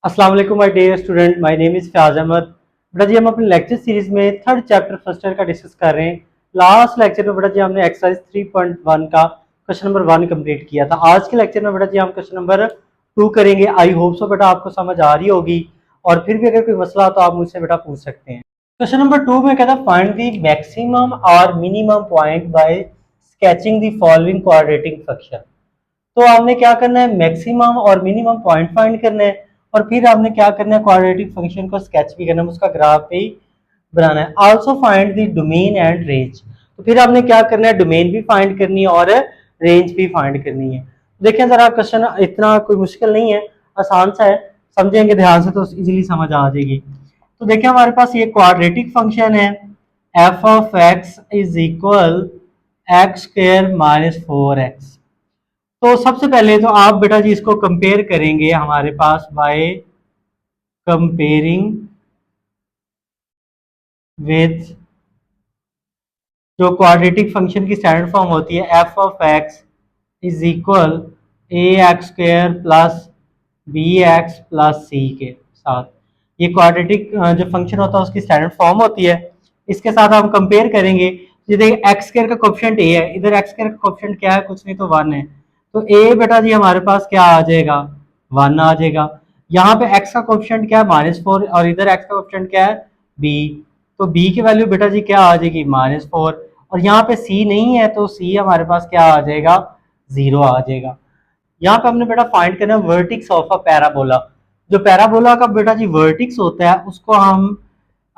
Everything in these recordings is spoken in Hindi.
अस्सलाम वालेकुम my dear student, my name is Fayaz Ahmad. बेटा जी हम अपने लेक्चर सीरीज में थर्ड चैप्टर फर्स्ट ईयर का डिस्कस कर रहे हैं। लास्ट लेक्चर में बेटा जी हमने एक्सरसाइज 3.1 का क्वेश्चन नंबर 1 कंप्लीट किया था। आज के लेक्चर में बेटा जी हम क्वेश्चन नंबर 2 करेंगे। आई होप सो बेटा आपको समझ आ रही होगी, और फिर भी अगर कोई मसला हो तो आप मुझसे बेटा पूछ सकते हैं। क्वेश्चन नंबर 2 में कहता है फाइंड द मैक्सिमम और minimum point by sketching the following quadratic function. तो हमने क्या करना है, मैक्सिमम और मिनिमम पॉइंट फाइंड करना है, और फिर हमने क्या करना है, क्वाड्रेटिक फंक्शन को स्केच भी करना है, उसका ग्राफ भी बनाना है। Also find the domain and range. तो फिर हमने क्या करना है, डोमेन भी फाइंड करनी है और रेंज भी फाइंड करनी है। देखें जरा, क्वेश्चन इतना कोई मुश्किल नहीं है, आसान सा है, समझेंगे ध्यान से तो इजीली समझ आ जाएगी। तो देखिए हमारे पास ये क्वाड्रेटिक फंक्शन है, f of x is equal x square minus 4x। तो सबसे पहले तो आप बेटा जी इसको कंपेयर करेंगे हमारे पास बाय कंपेयरिंग विद जो क्वाड्रेटिक फंक्शन की स्टैंडर्ड फॉर्म होती है, f of x is equal a x square plus b x plus c के साथ। ये क्वाड्रेटिक जो फंक्शन होता है उसकी स्टैंडर्ड फॉर्म होती है। इसके साथ हम कंपेयर करेंगे। ये देखिए एक्स स्क्वायर का कोएफिशिएंट ए है, इधर एक्स स्क्वायर का कोएफिशिएंट क्या है, कुछ नहीं तो 1 है। तो ए बेटा जी हमारे पास क्या आ जाएगा, 1 आ जाएगा। यहाँ पे एक्स का कोएफिशिएंट क्या है, -4, और इधर एक्स का कोएफिशिएंट क्या है, बी। तो बी की वैल्यू बेटा जी क्या आ जाएगी, -4। और यहाँ पे सी नहीं है तो सी हमारे पास क्या आ जाएगा, 0 आ जाएगा। यहाँ पे हमने बेटा फाइंड करना है वर्टिक्स ऑफ अ पैराबोला। जो पैराबोला का बेटा जी वर्टिक्स होता है उसको हम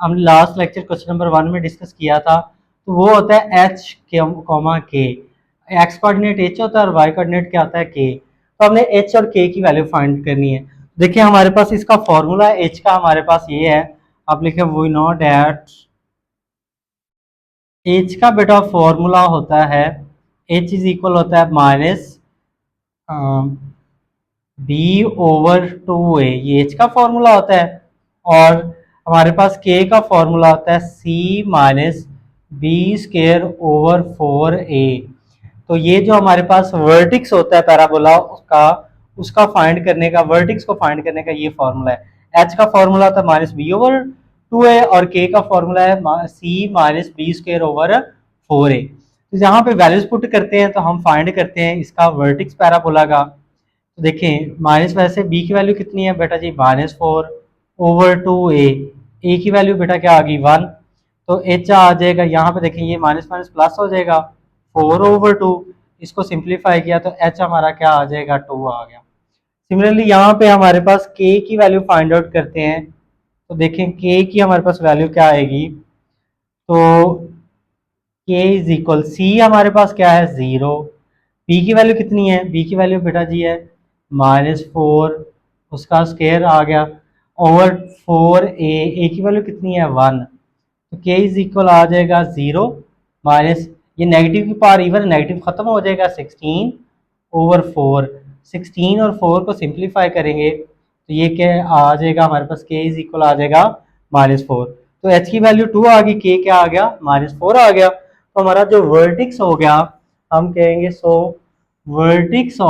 लास्ट लेक्चर क्वेश्चन नंबर 1 में डिस्कस किया था। तो वो होता है एच कॉमा के। एक्स कोऑर्डिनेट एच होता है और वाई कोऑर्डिनेट क्या होता है, के। तो हमने एच और के की वैल्यू फाइंड करनी है। देखिए हमारे पास इसका फॉर्मूला एच का हमारे पास ये है, आप लिखे वी नो डैट एच का बेटा फॉर्मूला होता है, एच इज इक्वल होता है माइनस बी ओवर 2a, ये एच का फॉर्मूला होता है। और हमारे पास के का फॉर्मूला होता है c minus b square over 4a। तो ये जो हमारे पास वर्टिक्स होता है पैराबोला उसका उसका फाइंड करने का, वर्टिक्स को फाइंड करने का ये फॉर्मूला है। एच का फॉर्मूला होता है माइनस बी ओवर 2a, और के का फॉर्मूला है c minus b square over 4a। तो यहाँ पे वैल्यूज पुट करते हैं तो हम फाइंड करते हैं इसका वर्टिक्स पैराबोला का। तो देखें माइनस, वैसे बी की वैल्यू कितनी है बेटा जी, -4 ओवर 2a। ए की वैल्यू बेटा क्या आ गई, 1। तो एच आ जाएगा, यहाँ पे देखें ये माइनस माइनस प्लस हो जाएगा, 4/2। इसको सिंप्लीफाई किया तो एच हमारा क्या आ जाएगा, 2 आ गया। सिमिलरली यहाँ पे हमारे पास के की वैल्यू फाइंड आउट करते हैं। तो देखें के की हमारे पास वैल्यू क्या आएगी, तो के इज इक्वल सी हमारे पास क्या है, 0। बी की वैल्यू कितनी है, बी की वैल्यू बेटा जी है -4, उसका स्क्वायर आ गया ओवर 4a। की वैल्यू कितनी है, 1। तो के इज इक्वल आ जाएगा 0 माइनस, ये नेगेटिव की पावर इवन, नेगेटिव खत्म हो जाएगा, 16/4। 16 और 4 को सिंप्लीफाई करेंगे तो ये क्या आ जाएगा हमारे पास, के इज इक्वल आ जाएगा -4। तो एच की वैल्यू 2 आ गई, के क्या आ गया, -4 आ गया। तो हमारा जो वर्टिक्स हो गया, हम कहेंगे सो वर्टिक्स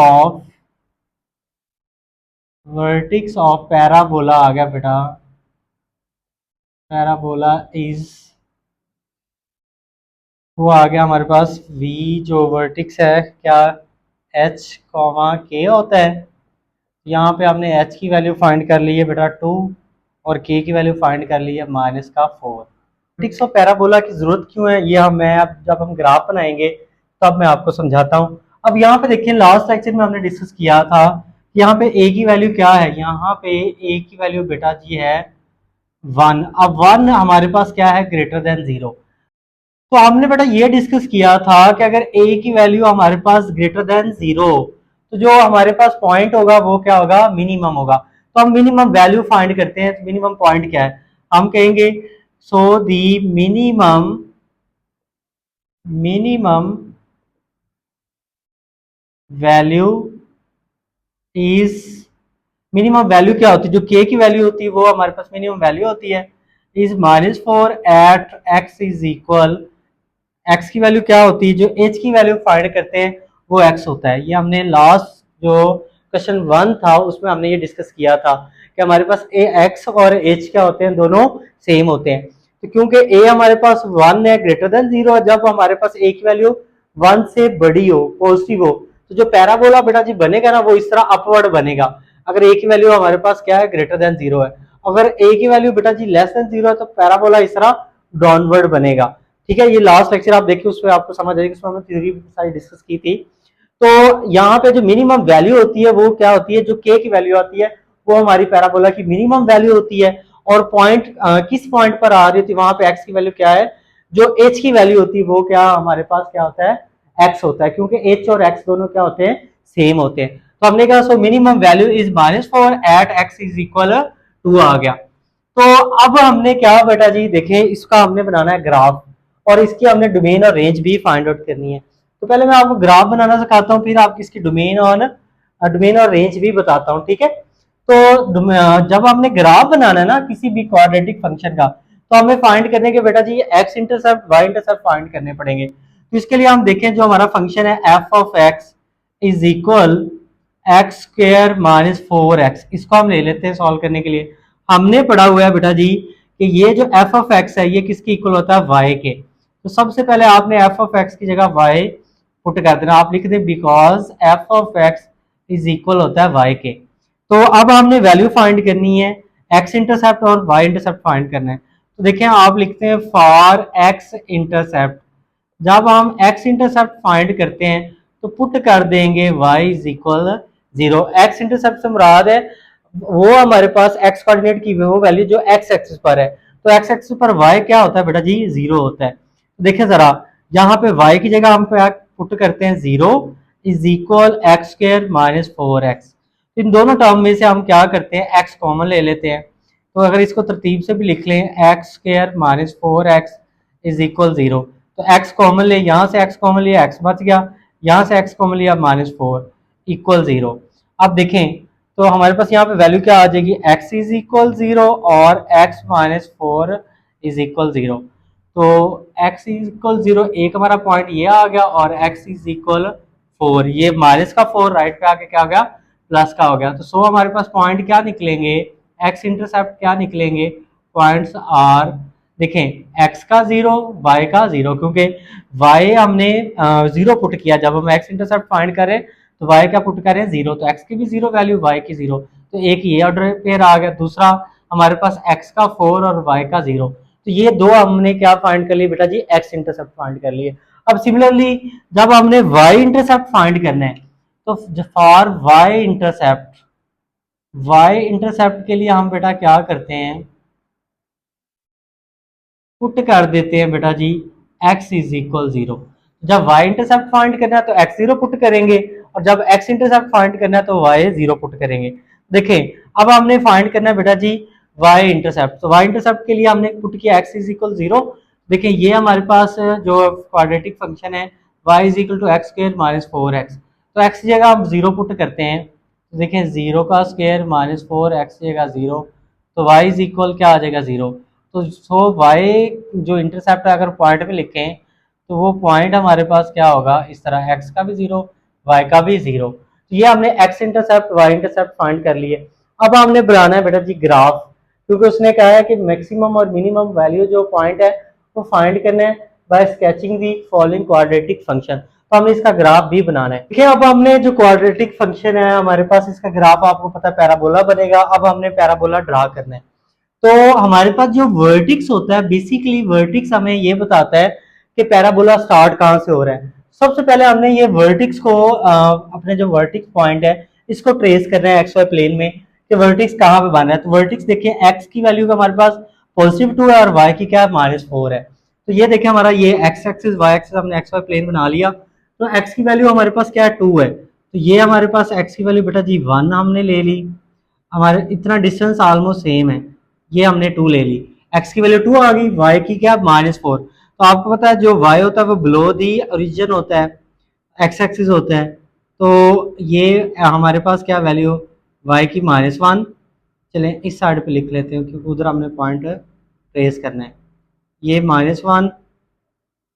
ऑफ पैराबोला आ गया बेटा, पैराबोला इज, वो आ गया हमारे पास v, जो वर्टिक्स है क्या, h कॉमा के होता है। यहाँ पे आपने h की वैल्यू फाइंड कर ली है बेटा 2, और k की वैल्यू फाइंड कर ली है -4। वर्टिक्स ऑफ पैराबोला की जरूरत क्यों है, ये हम मैं अब जब हम ग्राफ बनाएंगे तब मैं आपको समझाता हूँ। अब यहाँ पे देखिए लास्ट लेक्चर में हमने डिस्कस किया था, यहाँ पे a की वैल्यू क्या है, यहाँ पे a की वैल्यू बेटा जी है 1। अब 1 हमारे पास क्या है, ग्रेटर देन 0। तो हमने बेटा ये डिस्कस किया था कि अगर a की वैल्यू हमारे पास ग्रेटर देन 0 तो जो हमारे पास पॉइंट होगा वो क्या होगा, मिनिमम होगा। तो हम मिनिमम वैल्यू फाइंड करते हैं। तो मिनिमम पॉइंट क्या है, हम कहेंगे so the minimum value is, minimum value क्या होती है, जो k की वैल्यू होती है वो हमारे पास मिनिमम वैल्यू होती है, is -4 at x is equal, x की वैल्यू क्या होती है, जो h की वैल्यू फाइंड करते हैं वो x होता है। ये हमने लास्ट जो क्वेश्चन 1 था उसमें हमने ये डिस्कस किया था कि हमारे पास ए एक्स और एच क्या होते हैं, दोनों सेम होते हैं। तो क्योंकि ए हमारे पास 1 है, ग्रेटर देन 0 है, जब हमारे पास ए की वैल्यू 1 से बड़ी हो, पॉजिटिव हो, तो जो पैराबोला बेटा जी बनेगा ना वो इस तरह अपवर्ड बनेगा। अगर ए की वैल्यू हमारे पास क्या है, ग्रेटर देन 0 है, अगर ए की वैल्यू बेटा जी लेस देन 0 है तो पैराबोला इस तरह डाउनवर्ड बनेगा। ठीक है, ये लास्ट लेक्चर आप देखिए, उसमें आपको समझ आएगी, उसमें हमने थ्योरी सारी डिस्कस की थी। तो यहाँ पे जो मिनिमम वैल्यू होती है वो क्या होती है, जो के की वैल्यू आती है वो हमारी पैराबोला की मिनिमम वैल्यू होती है। और पॉइंट किस पॉइंट पर आ रही होती है, वहां पे एक्स की वैल्यू क्या है, जो एच की वैल्यू होती है वो क्या हमारे पास क्या होता है, एक्स होता है, क्योंकि एच और एक्स दोनों क्या होते हैं, सेम होते हैं। तो हमने कहा so minimum value is -4 at x is equal 2 आ गया। तो अब हमने क्या बेटा जी देखें, इसका हमने बनाना है ग्राफ, और इसकी हमने डोमेन और रेंज भी फाइंड आउट करनी है। तो पहले मैं आपको ग्राफ बनाना सिखाता हूँ, फिर आपकी इसकी डोमेन और रेंज भी बताता हूँ। ठीक है, तो जब हमने ग्राफ बनाना है ना किसी भी क्वाड्रेटिक फंक्शन का, तो हमें फाइंड करने के बेटा जी x intercept y intercept find करने पड़ेंगे। तो इसके लिए हम देखें, जो हमारा फंक्शन है f of x is equal x square minus 4x, इसको हम ले लेते हैं सॉल्व करने के लिए। हमने पढ़ा हुआ है बेटा जी कि ये जो एफ ऑफ एक्स है ये किसके इक्वल होता है, वाई के। तो सबसे पहले आपने एफ ऑफ एक्स की जगह वाई पुट कर देना, आप लिख दें because F of x is equal होता है वाई के। तो अब हमने वैल्यू फाइंड करनी है, एक्स इंटरसेप्ट और वाई इंटरसेप्ट फाइंड करना है। तो देखें, आप लिखते हैं फॉर एक्स इंटरसेप्ट, जब हम एक्स इंटरसेप्ट फाइंड करते हैं तो पुट कर देंगे y is equal 0। X intercept से मुराद है वो हमारे पास एक्स कोऑर्डिनेट की वो वैल्यू जो एक्स एक्सिस पर है। तो एक्स एक्सिस पर y क्या होता है बेटा जी, 0 होता है। तो देखिए जरा, यहाँ पे y की जगह हम पुट करते हैं 0 is equal x square minus 4x। इन दोनों टर्म में से हम क्या करते हैं, x कॉमन ले लेते हैं। तो अगर इसको तरतीब से भी लिख लें, x square minus 4x is equal 0, तो x कॉमन ले, यहाँ से x कॉमन लिया x बच गया, यहाँ से x कॉमन लिया -4 इक्वल 0। अब देखें तो हमारे पास यहाँ पे वैल्यू क्या आ जाएगी, x इज इक्वल 0 और x माइनस 4 इज इक्वल 0। तो x इज इक्वल 0 एक हमारा पॉइंट ये आ गया, और x इज इक्वल 4, ये माइनस का 4 राइट पे आके क्या हो गया, प्लस का हो गया। तो सो हमारे पास पॉइंट क्या निकलेंगे, x इंटरसेप्ट क्या निकलेंगे, पॉइंट्स आर, देखें x का 0 y का 0, क्योंकि y हमने 0 पुट किया, जब हम x इंटरसेप्ट फाइंड करें तो y क्या पुट करें 0, तो x की भी 0 वैल्यू y की 0, तो एक ये ऑर्डर पेयर आ गया। दूसरा हमारे पास x का 4 और y का 0, तो ये दो हमने क्या फाइंड कर लिए बेटा जी, x इंटरसेप्ट फाइंड कर लिए। अब सिमिलरली जब हमने y इंटरसेप्ट फाइंड करना है, तो फॉर y इंटरसेप्ट के लिए हम बेटा क्या करते हैं, पुट कर देते हैं बेटा जी x इज इक्वल 0। जब y इंटरसेप्ट फाइंड करना है तो x 0 पुट करेंगे, और जब x इंटरसेप्ट फाइंड करना है तो y 0 पुट करेंगे। देखें, अब हमने फाइंड करना है बेटा जी y इंटरसेप्ट, तो y इंटरसेप्ट के लिए हमने पुट किया x इज इक्वल 0। देखें, ये हमारे पास जो क्वाड्रेटिक फंक्शन है y is equal to x square minus 4x, तो x की जगह हम 0 पुट करते हैं। तो देखें, 0 का स्क्वायर माइनस 4x की जगह 0, तो y इज इक्वल क्या आ जाएगा 0। तो सो y जो इंटरसेप्ट अगर पॉइंट पे लिखें तो वो पॉइंट हमारे पास क्या होगा, इस तरह x का भी 0 y का भी 0। तो ये हमने x intercept y intercept find कर लिए। अब हमने बनाना है बेटा जी ग्राफ, क्योंकि उसने कहा है कि मैक्सिमम और मिनिमम वैल्यू जो पॉइंट है वो फाइंड करना है by sketching the following quadratic function. तो हमें इसका ग्राफ भी बनाना है। देखिए, अब हमने जो क्वाड्रेटिक फंक्शन है हमारे पास, इसका ग्राफ आपको पता है पैराबोला बनेगा। अब हमने पैराबोला ड्रा करना है। तो हमारे पास जो वर्टिक्स होता है, बेसिकली वर्टिक्स हमें ये बताता है कि पैराबोला स्टार्ट कहाँ से हो रहा है। सबसे पहले हमने ये वर्टिक्स को अपने जो वर्टिक्स पॉइंट है इसको ट्रेस करना है एक्स वाई प्लेन में, कि वर्टिक्स कहाँ पे बना है। तो वर्टिक्स देखिए, एक्स की वैल्यू का हमारे पास +2 है और वाई की क्या है, -4 है। तो ये देखिए, हमारा ये एक्स एक्सिस वाई एक्सिस हमने एक्स वाई प्लेन बना लिया। तो एक्स की वैल्यू हमारे पास क्या है, 2 है, तो ये हमारे पास एक्स की वैल्यू बेटा जी 1 हमने ले ली। हमारे इतना डिस्टेंस ऑलमोस्ट सेम है, ये हमने 2 ले ली, x की वैल्यू 2 आ गई, y की क्या -4। तो आपको पता है जो y होता है वो बिलो दी ओरिजिन होता है, x एक्सिस होता है। तो ये हमारे पास क्या वैल्यू, y की -1। चलें इस साइड पे लिख लेते हैं क्योंकि उधर हमने पॉइंट ट्रेस करना है। ये -1,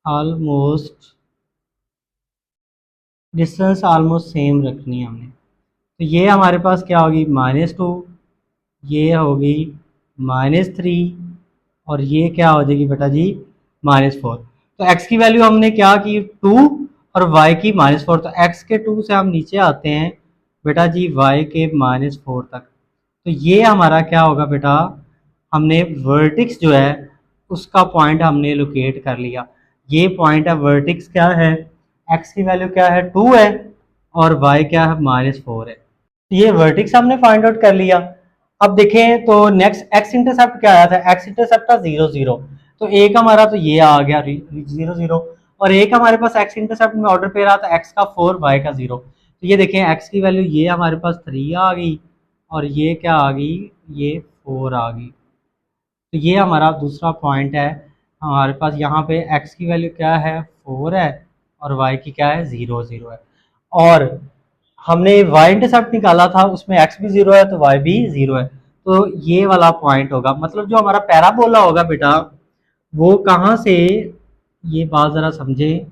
ऑलमोस्ट डिस्टेंस ऑलमोस्ट सेम रखनी है हमने। तो ये हमारे पास क्या होगी, -2, ये होगी -3 और ये क्या हो जाएगी बेटा जी -4। तो x की वैल्यू हमने क्या की 2 और y की -4। तो x के 2 से हम नीचे आते हैं बेटा जी y के -4 तक। तो ये हमारा क्या होगा बेटा, हमने वर्टिक्स जो है उसका पॉइंट हमने लोकेट कर लिया। ये पॉइंट है, वर्टिक्स क्या है, x की वैल्यू क्या है 2 है और y क्या है -4 है। तो ये वर्टिक्स हमने फाइंड आउट कर लिया। अब देखें तो नेक्स्ट एक्स इंटरसेप्ट क्या आया था, एक्स इंटरसेप्ट था 0 0। तो एक हमारा तो ये आ गया 0 0 और एक हमारे पास एक्स इंटरसेप्ट में ऑर्डर पे रहा था एक्स का 4 वाई का 0। तो ये देखें एक्स की वैल्यू ये हमारे पास 3 आ गई और ये क्या आ गई, ये 4 आ गई। तो ये हमारा दूसरा पॉइंट है। हमारे पास यहाँ पे x की वैल्यू क्या है 4 है और y की क्या है 0 0 है। और हमने y इंटरसेप्ट निकाला था उसमें x भी 0 है तो y भी 0 है। तो ये वाला पॉइंट होगा, मतलब जो हमारा पैराबोला होगा बेटा वो कहाँ से, ये बात जरा समझे,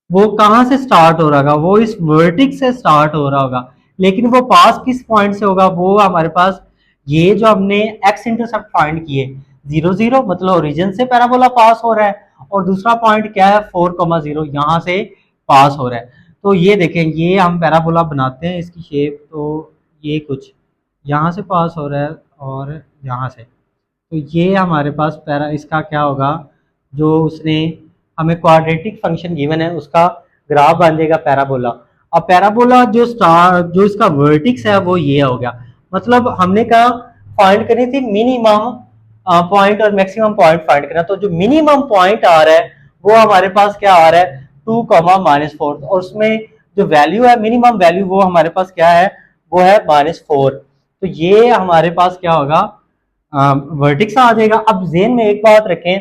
वो कहाँ से स्टार्ट हो रहा होगा, वो इस वर्टिक्स से स्टार्ट हो रहा होगा। लेकिन वो पास किस पॉइंट से होगा, वो हमारे पास ये जो हमने एक्स इंटरसेप्ट फाइंड किए 0 0 मतलब ओरिजिन से पैराबोला पास हो रहा है और दूसरा पॉइंट क्या है 4,0 यहाँ से पास हो रहा है। तो ये देखें, ये हम पैराबोला बनाते हैं इसकी शेप, तो ये कुछ यहाँ से पास हो रहा है और यहाँ से। तो ये हमारे पास पैरा इसका क्या होगा, जो उसने हमें क्वाड्रेटिक फंक्शन गिवन है उसका ग्राफ बन जाएगा पैराबोला। अब पैराबोला जो स्टार जो इसका वर्टिक्स है वो ये हो गया। मतलब हमने कहा फाइंड करनी थी मिनिमम पॉइंट और मैक्सिमम पॉइंट फाइंड करना। तो जो मिनिमम पॉइंट आ रहा है वो हमारे पास क्या आ रहा है 2,-4 और उसमें जो वैल्यू है मिनिमम वैल्यू वो हमारे पास क्या है, वो है -4। तो ये हमारे पास क्या होगा, वर्टिक्स आ जाएगा। अब जेन में एक बात रखें,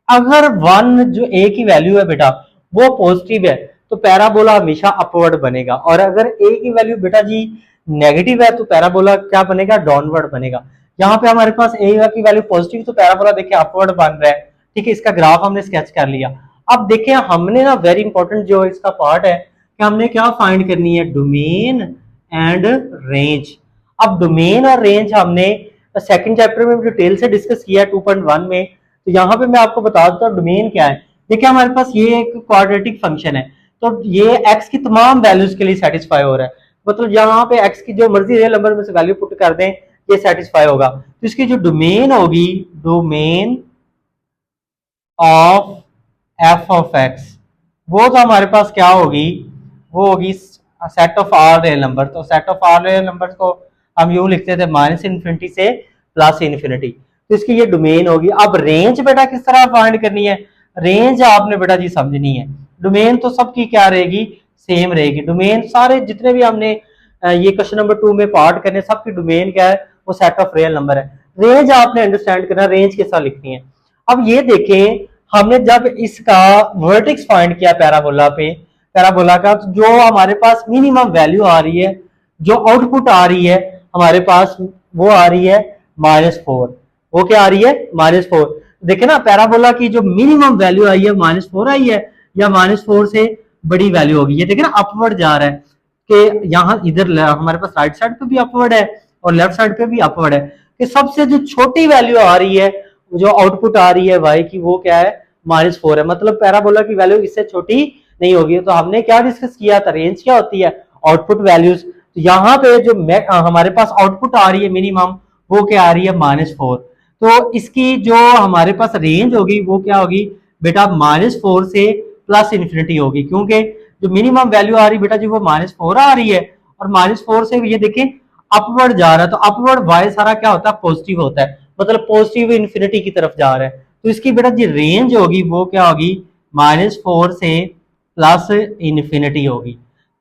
अगर 1 जो ए की वैल्यू है बेटा वो पॉजिटिव है तो पैराबोला हमेशा अपवर्ड बनेगा, और अगर ए की वैल्यू बेटा जी नेगेटिव है तो पैराबोला क्या बनेगा, डाउनवर्ड बनेगा। यहाँ पे हमारे पास ए की वैल्यू पॉजिटिव तो पैराबोला देखिए अपवर्ड बन रहा है। ठीक है, इसका ग्राफ हमने स्केच कर लिया। अब देखिए हमने ना वेरी इंपॉर्टेंट जो इसका पार्ट है कि हमने क्या फाइंड करनी है, डोमेन एंड रेंज। अब डोमेन और रेंज हमने सेकंड चैप्टर में डिटेल से डिस्कस किया है 2.1 में। तो यहाँ पे मैं आपको बता देता हूँ डोमेन क्या है। देखिए हमारे पास ये एक क्वाड्रेटिक फंक्शन है, तो ये x की तमाम वैल्यूज के लिए सेटिस्फाई हो रहा है। मतलब यहाँ पे x की जो मर्जी रियल नंबर में से वैल्यू पुट कर दें ये सेटिस्फाई होगा। तो इसकी जो डोमेन होगी, domain of f of x, वो तो हमारे पास क्या होगी, वो होगी set of R real number. तो set of R real number को हम यूं लिखते थे -इन्फिनिटी से +इन्फिनिटी। तो इसकी ये डोमेन होगी। अब रेंज बेटा किस तरह फाइंड करनी है, रेंज आपने बेटा जी समझनी है। डोमेन तो सबकी क्या रहेगी, सेम रहेगी। डोमेन सारे जितने भी हमने ये क्वेश्चन नंबर 2 में पार्ट करने, सबकी डोमेन क्या है, वो सेट ऑफ रियल नंबर है। रेंज आपने अंडरस्टैंड करना, रेंज किस तरह लिखनी है। अब ये देखें, हमने जब इसका वर्टेक्स फाइंड किया पैराबोला पे, पैराबोला का, तो जो हमारे पास मिनिमम वैल्यू आ रही है, जो आउटपुट आ रही है हमारे पास, वो आ रही है -4। वो क्या आ रही है, -4। देखे ना पैराबोला की जो मिनिमम वैल्यू आई है -4 आई है, या -4 से बड़ी वैल्यू होगी। ये देखे ना अपवर्ड जा रहा है कि यहाँ इधर हमारे पास राइट साइड पे भी अपवर्ड है और लेफ्ट साइड पे भी अपवर्ड है, कि सबसे जो छोटी वैल्यू आ रही है, जो आउटपुट आ रही है y की, वो क्या है -4 है। मतलब पैराबोला की वैल्यू इससे छोटी नहीं होगी। तो हमने क्या डिस्कस किया था, रेंज क्या होती है, आउटपुट वैल्यूज। तो यहाँ पे जो हमारे पास आउटपुट आ रही है मिनिमम, वो क्या आ रही है -4। तो इसकी जो हमारे पास रेंज होगी वो क्या होगी बेटा, -4 से +इन्फिनिटी होगी, क्योंकि जो मिनिमम वैल्यू आ रही है बेटा जी वो -4 आ रही है और -4 से ये देखें अपवर्ड जा रहा है। तो अपवर्ड वाई सारा क्या होता है, पॉजिटिव होता है, मतलब पॉजिटिव इन्फिनिटी की तरफ जा रहा है। तो इसकी बेटा जी रेंज होगी वो क्या होगी, -4 से +इन्फिनिटी होगी।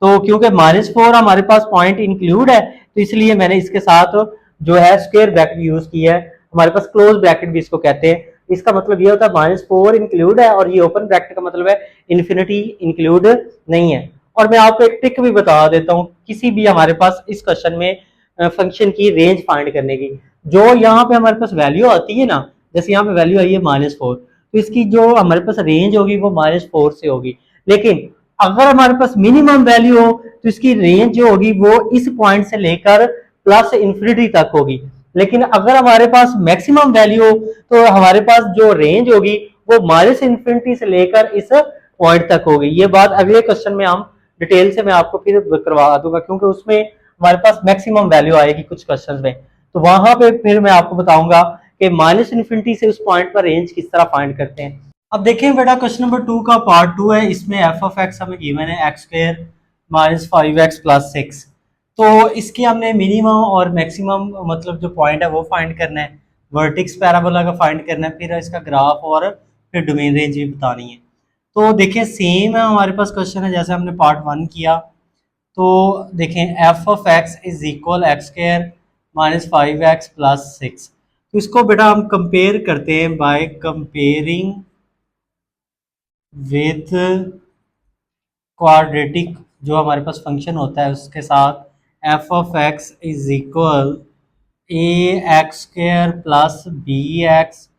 तो क्योंकि -4 हमारे पास पॉइंट इंक्लूड है, तो इसलिए मैंने इसके साथ जो है स्क्वायर ब्रैकेट यूज किया है। हमारे पास क्लोज ब्रैकेट भी इसको कहते हैं। इसका मतलब ये होता है -4 इंक्लूड है और ये ओपन ब्रैकेट का मतलब है इन्फिनिटी इंक्लूड नहीं है। और मैं आपको एक ट्रिक भी बता देता हूँ किसी भी हमारे पास इस क्वेश्चन में फंक्शन की रेंज फाइंड करने की। जो यहाँ पे हमारे पास वैल्यू आती है ना, जैसे यहाँ पे वैल्यू आई है -4, तो इसकी जो हमारे पास रेंज होगी वो -4 से होगी। लेकिन अगर हमारे पास मिनिमम वैल्यू हो तो इसकी रेंज जो होगी वो इस पॉइंट से लेकर +इन्फिनिटी तक होगी। लेकिन अगर हमारे पास मैक्सिमम वैल्यू हो तो हमारे पास जो रेंज होगी वो माइनस इन्फिनिटी से लेकर इस पॉइंट तक होगी। ये बात अगले क्वेश्चन में हम डिटेल से मैं आपको फिर करवा दूंगा, क्योंकि उसमें हमारे पास मैक्सिमम वैल्यू आएगी कुछ क्वेश्चन में, तो वहां पे फिर मैं आपको बताऊंगा कि माइनस इन्फिनिटी से उस पॉइंट पर रेंज किस तरह फाइंड करते हैं। अब देखें बेटा क्वेश्चन नंबर 2 का पार्ट 2 है, इसमें एफ ऑफ एक्स हमें गिवन है x square minus 5x plus 6। तो इसके हमने मिनिमम और मैक्सिमम मतलब जो पॉइंट है वो फाइंड करना है, वर्टिक्स पैराबोला का फाइंड करना है, फिर इसका ग्राफ और फिर डोमेन रेंज भी बतानी है। तो देखिए सेम है हमारे पास क्वेश्चन है जैसे हमने पार्ट 1 किया। तो देखें F of x is equal x square minus 5x plus 6। तो इसको बेटा हम कंपेयर करते हैं बाय कंपेयरिंग विथ क्वाड्रेटिक जो हमारे पास फंक्शन होता है उसके साथ, f of x is equal a x square plus b x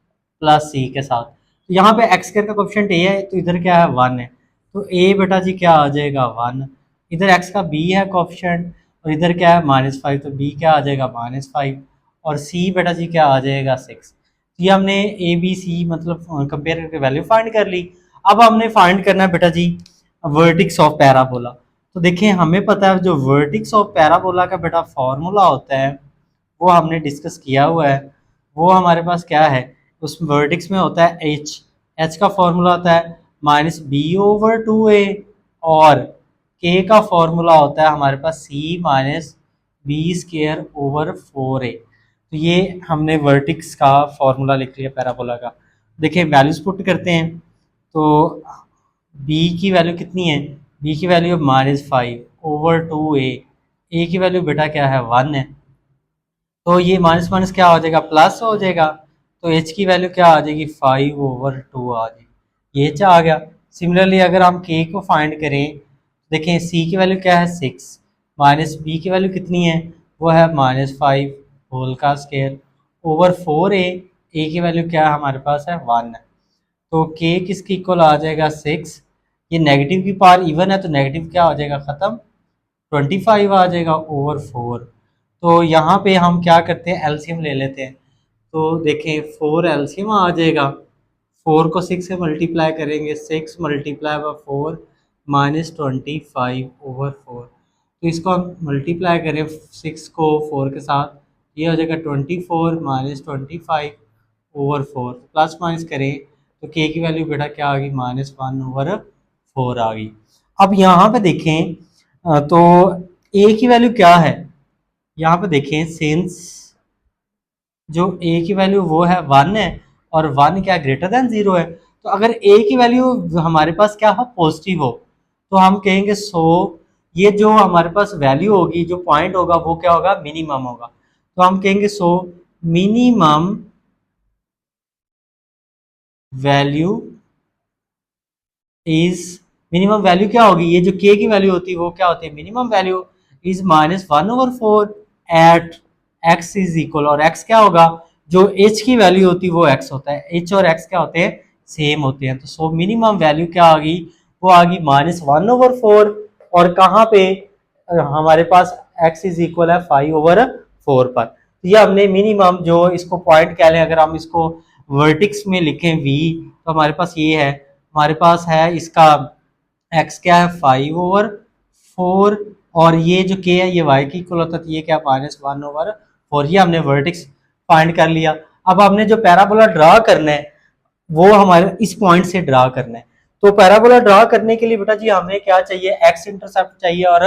plus c के साथ। तो यहाँ पे एक्स स्क्र का कोफिशिएंट ए है तो इधर क्या है 1 है, तो ए बेटा जी क्या आ जाएगा 1। इधर एक्स का बी है कोफिशिएंट और इधर क्या है -5, तो बी क्या आ जाएगा -5 और सी बेटा जी क्या आ जाएगा 6। ये हमने ए बी सी मतलब कंपेयर करके वैल्यू फाइंड कर ली। अब हमने फाइंड करना है बेटा जी वर्टिक्स ऑफ पैराबोला। तो देखिए हमें पता है जो वर्टिक्स ऑफ पैराबोला का बेटा फॉर्मूला होता है वो हमने डिस्कस किया हुआ है। वो हमारे पास क्या है, उस वर्टिक्स में होता है एच, एच का फॉर्मूला होता है -b/2a और के का फॉर्मूला होता है हमारे पास c-b²/4a। तो ये हमने वर्टिक्स का फॉर्मूला लिख लिया पैराबोला का। देखिए वैल्यूज पुट करते हैं तो b की वैल्यू कितनी है, b की वैल्यू है -5/2a, a की वैल्यू बेटा क्या है 1 है, तो ये माइनस माइनस क्या हो जाएगा प्लस हो जाएगा, तो h की वैल्यू क्या आ जाएगी 5/2 आ जाएगी, ये आ गया। सिमिलरली अगर हम k को फाइंड करें, देखें c की वैल्यू क्या है 6 माइनस b की वैल्यू कितनी है वो है -5/4a, a की वैल्यू क्या है हमारे पास है 1 है, तो k किसकी इक्वल आ जाएगा 6। ये नेगेटिव की पावर इवन है तो नेगेटिव क्या हो जाएगा ख़त्म 25 आ जाएगा ओवर 4। तो यहाँ पे हम क्या करते हैं एलसीएम ले लेते हैं, तो देखें 4 एलसीएम आ जाएगा, 4 को 6 से मल्टीप्लाई करेंगे, 6 मल्टीप्लाई बाय 4 -25/4। तो इसको हम मल्टीप्लाई करें 6 को 4 के साथ, ये हो जाएगा 24 -25/4, प्लस माइनस करें तो के की वैल्यू बेटा क्या आ गई -1/4 आ गई। अब यहाँ पे देखें तो ए की वैल्यू क्या है, यहाँ पे देखें सिंस जो ए की वैल्यू वो है 1 है और 1 क्या ग्रेटर देन 0 है, तो अगर ए की वैल्यू हमारे पास क्या हो पॉजिटिव हो तो हम कहेंगे सो ये जो हमारे पास वैल्यू होगी जो पॉइंट होगा वो क्या होगा मिनिमम होगा, तो हम कहेंगे सो minimum value is, minimum value क्या होगी, ये जो के की वैल्यू होती है वो क्या होती है minimum value is -1/4 at x is equal, और एक्स क्या होगा जो एच की वैल्यू होती है वो एक्स होता है, एच और एक्स क्या होते हैं सेम होते हैं, तो सो मिनिमम वैल्यू क्या आ गई वो आ गई -1/4 और कहाँ पे हमारे पास एक्स इज इक्वल है 5/4 पर। तो ये हमने मिनिमम जो इसको पॉइंट कह लें, अगर हम इसको वर्टिक्स में लिखें v तो हमारे पास ये है, हमारे पास है इसका x क्या है 5/4 और ये जो k है ये y की इक्वल होता है, तो ये क्या -1/4, ये हमने वर्टिक्स फाइंड कर लिया। अब हमने जो पैराबोला ड्रा करना है वो हमारे इस पॉइंट से ड्रा करना है, तो पैराबोला ड्रा करने के लिए बेटा जी हमें क्या चाहिए x इंटरसेप्ट चाहिए और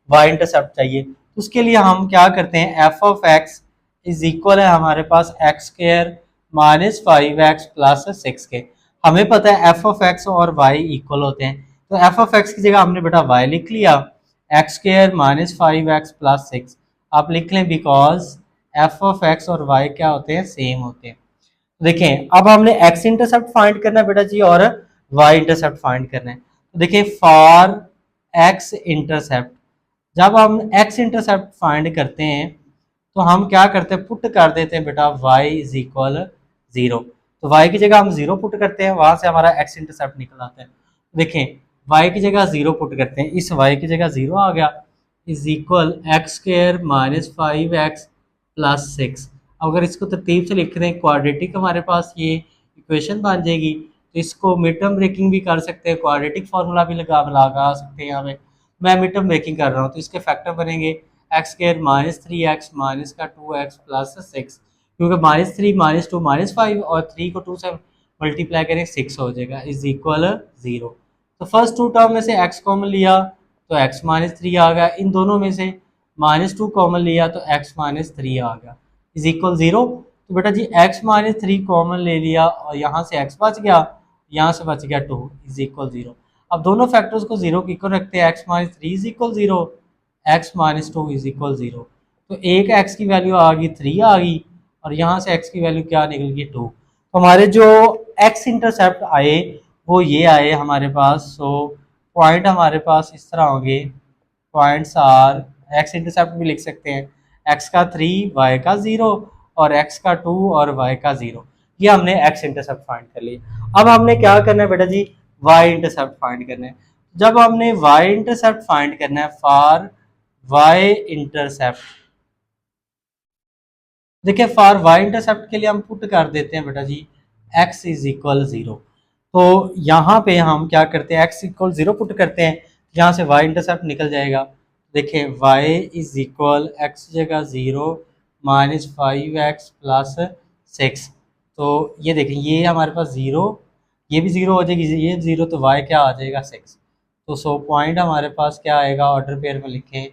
y इंटरसेप्ट चाहिए। तो उसके लिए हम क्या करते हैं f of x is equal है हमारे पास x² -5x प्लस 6k। हमें पता है f ऑफ x और y इक्वल होते हैं, तो f ऑफ x की जगह हमने बेटा y लिख लिया, x² -5x प्लस 6 आप लिख लें बिकॉज f ऑफ x और y क्या होते हैं सेम होते हैं। देखें अब हमने x इंटरसेप्ट फाइंड करना है बेटा जी और y इंटरसेप्ट फाइंड करना है, तो देखें फॉर x इंटरसेप्ट जब हम x इंटरसेप्ट फाइंड करते हैं तो हम क्या करते हैं पुट कर देते हैं बेटा y इज इक्वल 0, तो y की जगह हम 0 पुट करते हैं, वहां से हमारा x इंटरसेप्ट निकल आता है। देखें y की जगह 0 पुट करते हैं, इस y की जगह 0 आ गया is equal x² -5x plus 6। अगर इसको तरतीब से लिख रहे हैं क्वाड्रेटिक हमारे पास ये इक्वेशन बन जाएगी। तो इसको मिड टर्म ब्रेकिंग भी कर सकते हैं, क्वाड्रेटिक फार्मूला भी लगा सकते हैं यहाँ पे। मैं मिड टर्म ब्रेकिंग कर रहा हूँ तो इसके फैक्टर बनेंगे x square minus 3x minus का 2x प्लस 6, क्योंकि -3 -2 -5 और 3 को 2 से मल्टीप्लाई करें 6 हो जाएगा इज इक्वल 0। तो फर्स्ट टू टर्म में से x कॉमन लिया तो x -3 आ गया, इन दोनों में से -2 कॉमन लिया तो x -3 आ गया इज इक्वल 0। तो बेटा जी x -3 कॉमन ले लिया और यहाँ से x बच गया, यहाँ से बच गया 2 इज इक्वल 0। अब दोनों फैक्टर्स को 0 की इक्वल रखते हैं, x -3 is equal 0, x -2 is equal 0। तो एक x की वैल्यू आ गई 3 आ गई और यहाँ से x की वैल्यू क्या निकल गई 2। तो हमारे जो x इंटरसेप्ट आए वो ये आए हमारे पास। सो पॉइंट हमारे पास इस तरह होंगे, पॉइंट्स आर, x इंटरसेप्ट भी लिख सकते हैं, x का 3 y का 0 और x का 2 और y का 0। ये हमने x इंटरसेप्ट फाइंड कर लिया। अब हमने क्या करना है बेटा जी, y इंटरसेप्ट फाइंड करना है। जब हमने y इंटरसेप्ट फाइंड करना है फॉर y इंटरसेप्ट, देखिए फॉर y इंटरसेप्ट के लिए हम पुट कर देते हैं बेटा जी x इज इक्वल 0। तो यहाँ पे हम क्या करते हैं, x इक्वल 0 पुट करते हैं, यहाँ से y इंटरसेप्ट निकल जाएगा। देखिए y इज इक्वल x जगह 0 -5x प्लस 6। तो ये देखें ये हमारे पास 0, ये भी 0 हो जाएगी, ये 0 तो y क्या आ जाएगा 6। तो सो पॉइंट हमारे पास क्या आएगा, ऑर्डर पेयर में लिखें,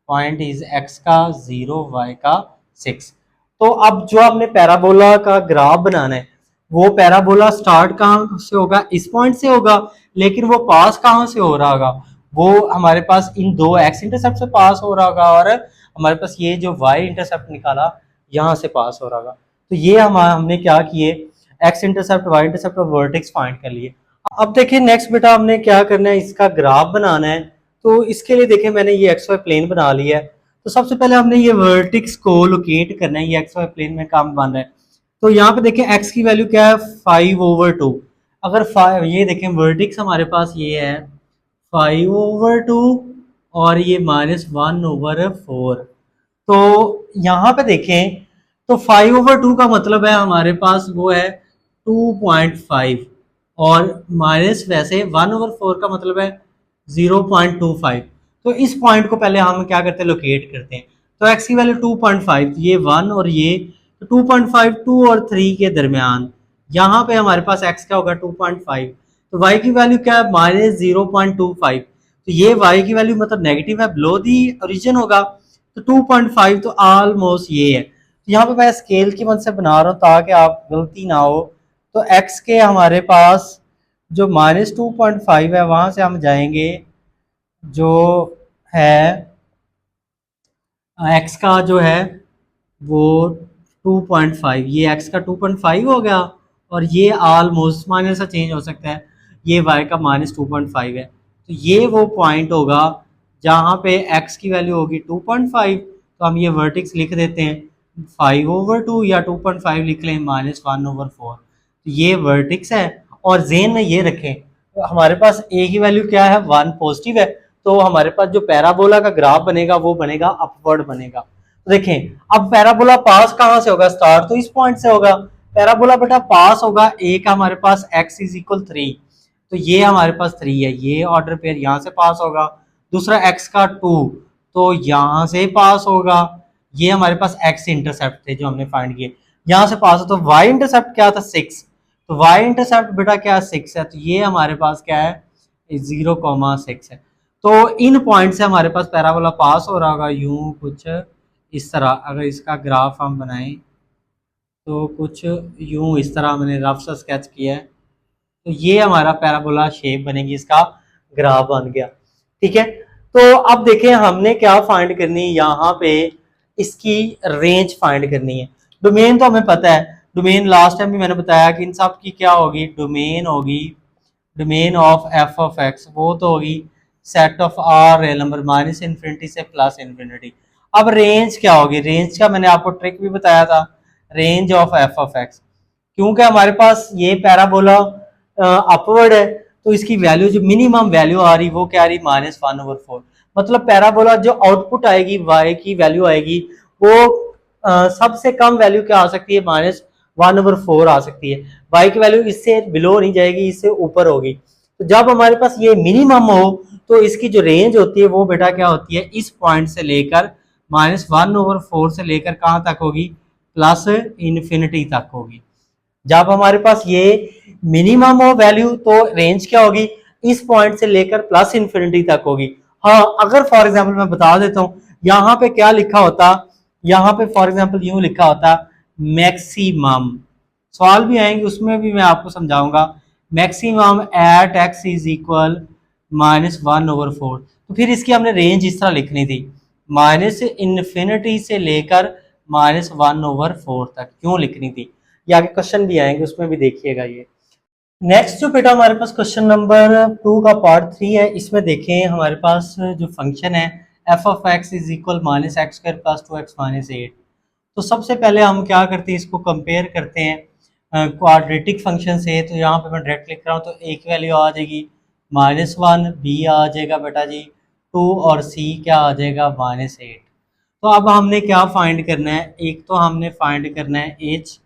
पॉइंट इज x का 0 y का 6। तो अब जो हमने पैराबोला का ग्राफ बनाना है वो पैराबोला स्टार्ट कहाँ से होगा, इस पॉइंट से होगा, लेकिन वो पास कहाँ से हो रहा होगा, वो हमारे पास इन दो एक्स इंटरसेप्ट से पास हो रहा होगा और हमारे पास ये जो वाई इंटरसेप्ट निकाला यहाँ से पास हो रहा होगा। तो ये हमने क्या किए, एक्स इंटरसेप्ट वाई इंटरसेप्ट और वर्टेक्स फाइंड कर लिए। अब देखिए नेक्स्ट बेटा हमने क्या करना है, इसका ग्राफ बनाना है। तो इसके लिए देखिए मैंने ये एक्स वाई प्लेन बना लिया है। तो सबसे पहले हमने ये वर्टेक्स को लोकेट करना है, ये एक्स वाई प्लेन में काम बन रहा है। तो यहाँ पे देखें x की वैल्यू क्या है 5/2। अगर 5, ये देखें वर्टेक्स हमारे पास ये है 5/2 और ये -1/4। तो यहाँ पे देखें तो 5/2 का मतलब है हमारे पास वो है 2.5 और माइनस वैसे 1/4 का मतलब है 0.25। तो इस पॉइंट को पहले हम क्या करते हैं, लोकेट करते हैं। तो x की वैल्यू 2.5, ये 1 और ये 2.5, 2 और 3 के दरमियान यहाँ पे हमारे पास x क्या होगा 2.5। तो y की वैल्यू क्या है -0.25। तो ये y की वैल्यू मतलब नेगेटिव है, बिलो दी ओरिजिन होगा। तो 2.5 तो ऑलमोस्ट ये है। तो यहाँ पे मैं स्केल की मदद से बना रहा हूँ ताकि आप गलती ना हो। तो x के हमारे पास जो -2.5 है वहां से हम जाएंगे, जो है x का जो है वो 2.5, ये x का 2.5 हो गया और ये ऑलमोस्ट माइनर सा चेंज हो सकता है, ये y का -2.5 है। तो ये वो पॉइंट होगा जहाँ पे x की वैल्यू होगी 2.5। तो हम ये वर्टेक्स लिख देते हैं 5/2 या 2.5 लिख लें -1/4। तो ये वर्टेक्स है और जेन में ये रखें तो हमारे पास a की वैल्यू क्या है 1 पॉजिटिव है। तो हमारे पास जो पैराबोला का ग्राफ बनेगा वो बनेगा अपवर्ड बनेगा। तो देखें अब पैराबोला पास कहाँ से होगा, स्टार्ट तो इस पॉइंट से होगा। पैराबोला बेटा पास होगा एक हमारे पास x इज इक्वल 3, तो ये हमारे पास 3 है, ये ऑर्डर पेयर यहाँ से पास होगा। दूसरा x का 2 तो यहाँ से पास होगा, ये हमारे पास x इंटरसेप्ट थे जो हमने फाइंड किए, यहाँ से पास हो। तो y इंटरसेप्ट क्या था 6, तो y इंटरसेप्ट बेटा क्या 6 है, तो ये हमारे पास क्या है 0,6 है। तो इन पॉइंट से हमारे पास पैराबोला पास हो रहा होगा यूं कुछ इस तरह। अगर इसका ग्राफ हम बनाएं तो कुछ यूं इस तरह मैंने रफ सा स्केच किया है। तो ये हमारा पैराबोला शेप बनेगी, इसका ग्राफ बन गया। ठीक है, तो अब देखें हमने क्या फाइंड करनी है, यहाँ पे इसकी रेंज फाइंड करनी है। डोमेन तो हमें पता है, डोमेन लास्ट टाइम भी मैंने बताया कि इन सब की क्या होगी, डोमेन होगी, domain of f of x वो तो होगी set of R real number -infinity से +इन्फिनिटी। अब रेंज क्या होगी, रेंज का मैंने आपको ट्रिक भी बताया था, range of f of x, क्योंकि हमारे पास ये पैराबोला अपवर्ड है तो इसकी वैल्यू जो मिनिमम वैल्यू आ रही वो क्या आ रही -1/4। मतलब पैराबोला जो आउटपुट आएगी y की वैल्यू आएगी वो सबसे कम वैल्यू क्या आ सकती है, -1/4 आ सकती है। y की वैल्यू इससे बिलो नहीं जाएगी, इससे ऊपर होगी। तो जब हमारे पास ये मिनिमम हो तो इसकी जो रेंज होती है वो बेटा क्या होती है, इस पॉइंट से लेकर -1/4 से लेकर कहाँ तक होगी, प्लस इन्फिनिटी तक होगी। जब हमारे पास ये मिनिमम हो वैल्यू तो रेंज क्या होगी, इस पॉइंट से लेकर प्लस इन्फिनिटी तक होगी। हाँ, अगर फॉर एग्जाम्पल मैं बता देता हूँ यहाँ पे क्या लिखा होता, यहाँ पे फॉर एग्जाम्पल यूं लिखा होता मैक्सिमम, सवाल भी आएंगे उसमें भी मैं आपको समझाऊंगा, maximum at x is equal -1/4, तो फिर इसकी हमने रेंज इस तरह लिखनी थी, माइनस इन्फिनिटी से लेकर -1/4 तक क्यों लिखनी थी। ये आगे क्वेश्चन भी आएंगे उसमें भी देखिएगा। ये नेक्स्ट जो बेटा हमारे पास क्वेश्चन नंबर 2 का पार्ट 3 है, इसमें देखें हमारे पास जो फंक्शन है f of x is equal -x² + 2x - 8। तो सबसे पहले हम क्या करते हैं, इसको कंपेयर करते हैं क्वाड्रेटिक फंक्शन से। तो यहाँ पे मैं डायरेक्ट लिख रहा हूँ, तो ए की वैल्यू आ जाएगी -1, बी आ जाएगा बेटा जी 2 और सी क्या आ जाएगा -8। तो अब हमने क्या फाइंड करना है, एक तो हमने फाइंड करना है एच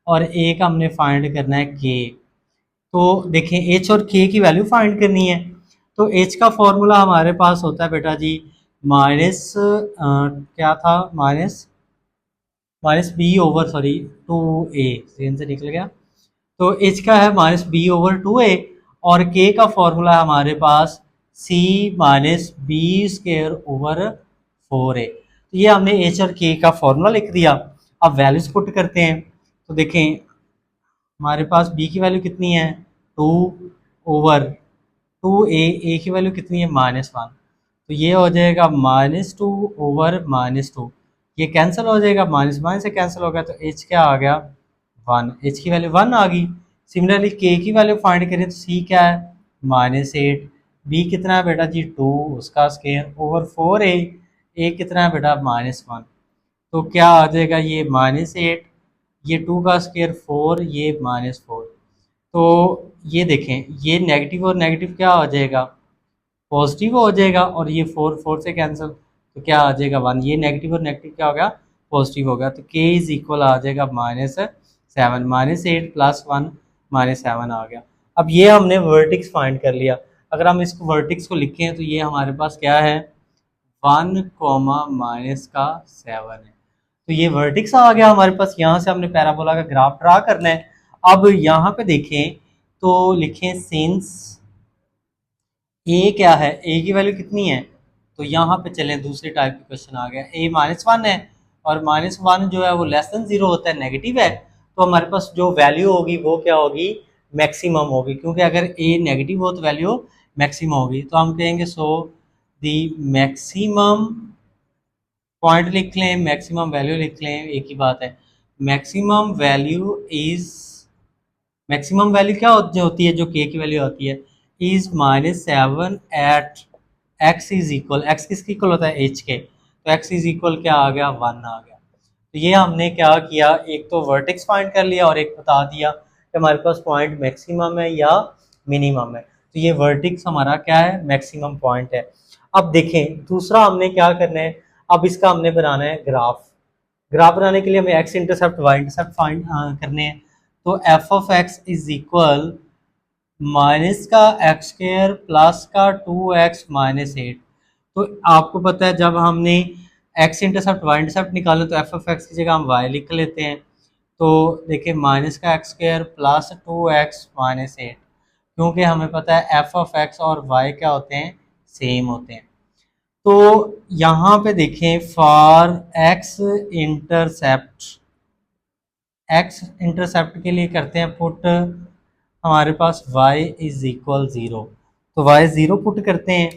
और एक हमने फाइंड करना है के। तो देखें एच और के की वैल्यू फाइंड करनी है। तो एच का फॉर्मूला हमारे पास होता है बेटा जी माइनस क्या था, minus minus b over sorry 2a, same से निकल गया। तो एच का है -b/2a और के का फॉर्मूला है हमारे पास c -b²/4a। तो ये हमने एच और के का फॉर्मूला लिख दिया। अब वैल्यूज पुट करते हैं। तो देखें हमारे पास b की वैल्यू कितनी है 2/2a, a की वैल्यू कितनी है -1, तो ये हो जाएगा -2/-2, ये कैंसिल हो जाएगा, माइनस माइनस से कैंसिल हो गया, तो h क्या आ गया 1, h की वैल्यू 1 आ गई। सिमिलरली k की वैल्यू फाइंड करें तो c क्या है -8, b कितना है बेटा जी 2 उसका स्क्वायर ओवर 4a, a कितना है बेटा -1, तो क्या आ जाएगा ये -8, ये 2 का स्क्वायर 4, ये -4। तो ये देखें ये नेगेटिव और नेगेटिव क्या हो जाएगा पॉजिटिव हो जाएगा, और ये 4 4 से कैंसिल, तो क्या आ जाएगा 1, ये नेगेटिव और नेगेटिव क्या हो गया पॉजिटिव हो गया, तो k इज इक्वल आ जाएगा -7, -8 + 1 -7 आ गया। अब ये हमने वर्टिक्स फाइंड कर लिया। अगर हम इसको वर्टिक्स को लिखें तो ये हमारे पास क्या है 1, -7 है। तो ये वर्टिक्स आ गया हमारे पास। यहाँ से हमने पैराबोला का ग्राफ ड्रा करना है। अब यहाँ पे देखें तो लिखें सिंस ए क्या है, ए की वैल्यू कितनी है, तो यहाँ पे चलें दूसरे टाइप के क्वेश्चन आ गया, ए -1 है और -1 जो है वो <0 होता है, नेगेटिव है, तो हमारे पास जो वैल्यू होगी वो क्या होगी मैक्सिमम होगी, क्योंकि अगर ए नेगेटिव हो तो वैल्यू मैक्सिमम होगी। तो हम कहेंगे सो दी मैक्सिमम पॉइंट लिख लें, मैक्सिमम वैल्यू लिख लें, एक ही बात है। Maximum value is, maximum value क्या होती है जो के की वैल्यू होती है is -7 at x is equal, x किसके इक्वल होता है एच के, तो एक्स इज इक्वल क्या आ गया 1 आ गया। तो ये हमने क्या किया, एक तो वर्टेक्स फाइंड कर लिया और एक बता दिया कि हमारे पास पॉइंट मैक्सिमम है या मिनिमम है। तो ये वर्टेक्स हमारा क्या है मैक्सिमम पॉइंट है। अब देखें दूसरा हमने क्या करना है, अब इसका हमने बनाना है ग्राफ। ग्राफ बनाने के लिए हमें x intercept y intercept find करने हैं। तो f of x is equal minus का एक्स स्क्वायर प्लस का 2x - 8। तो आपको पता है जब हमने एक्स इंटरसेप्ट वाई इंटरसेप्ट निकालना तो एफ ऑफ एक्स की जगह हम वाई लिख लेते हैं। तो देखिए माइनस का एक्स स्क्वायर प्लस 2x - 8, क्योंकि हमें पता है एफ ऑफ एक्स और वाई क्या होते हैं सेम होते हैं। तो यहाँ पे देखें for x intercept, x intercept के लिए करते हैं पुट हमारे पास y इज इक्वल 0, तो y 0 पुट करते हैं।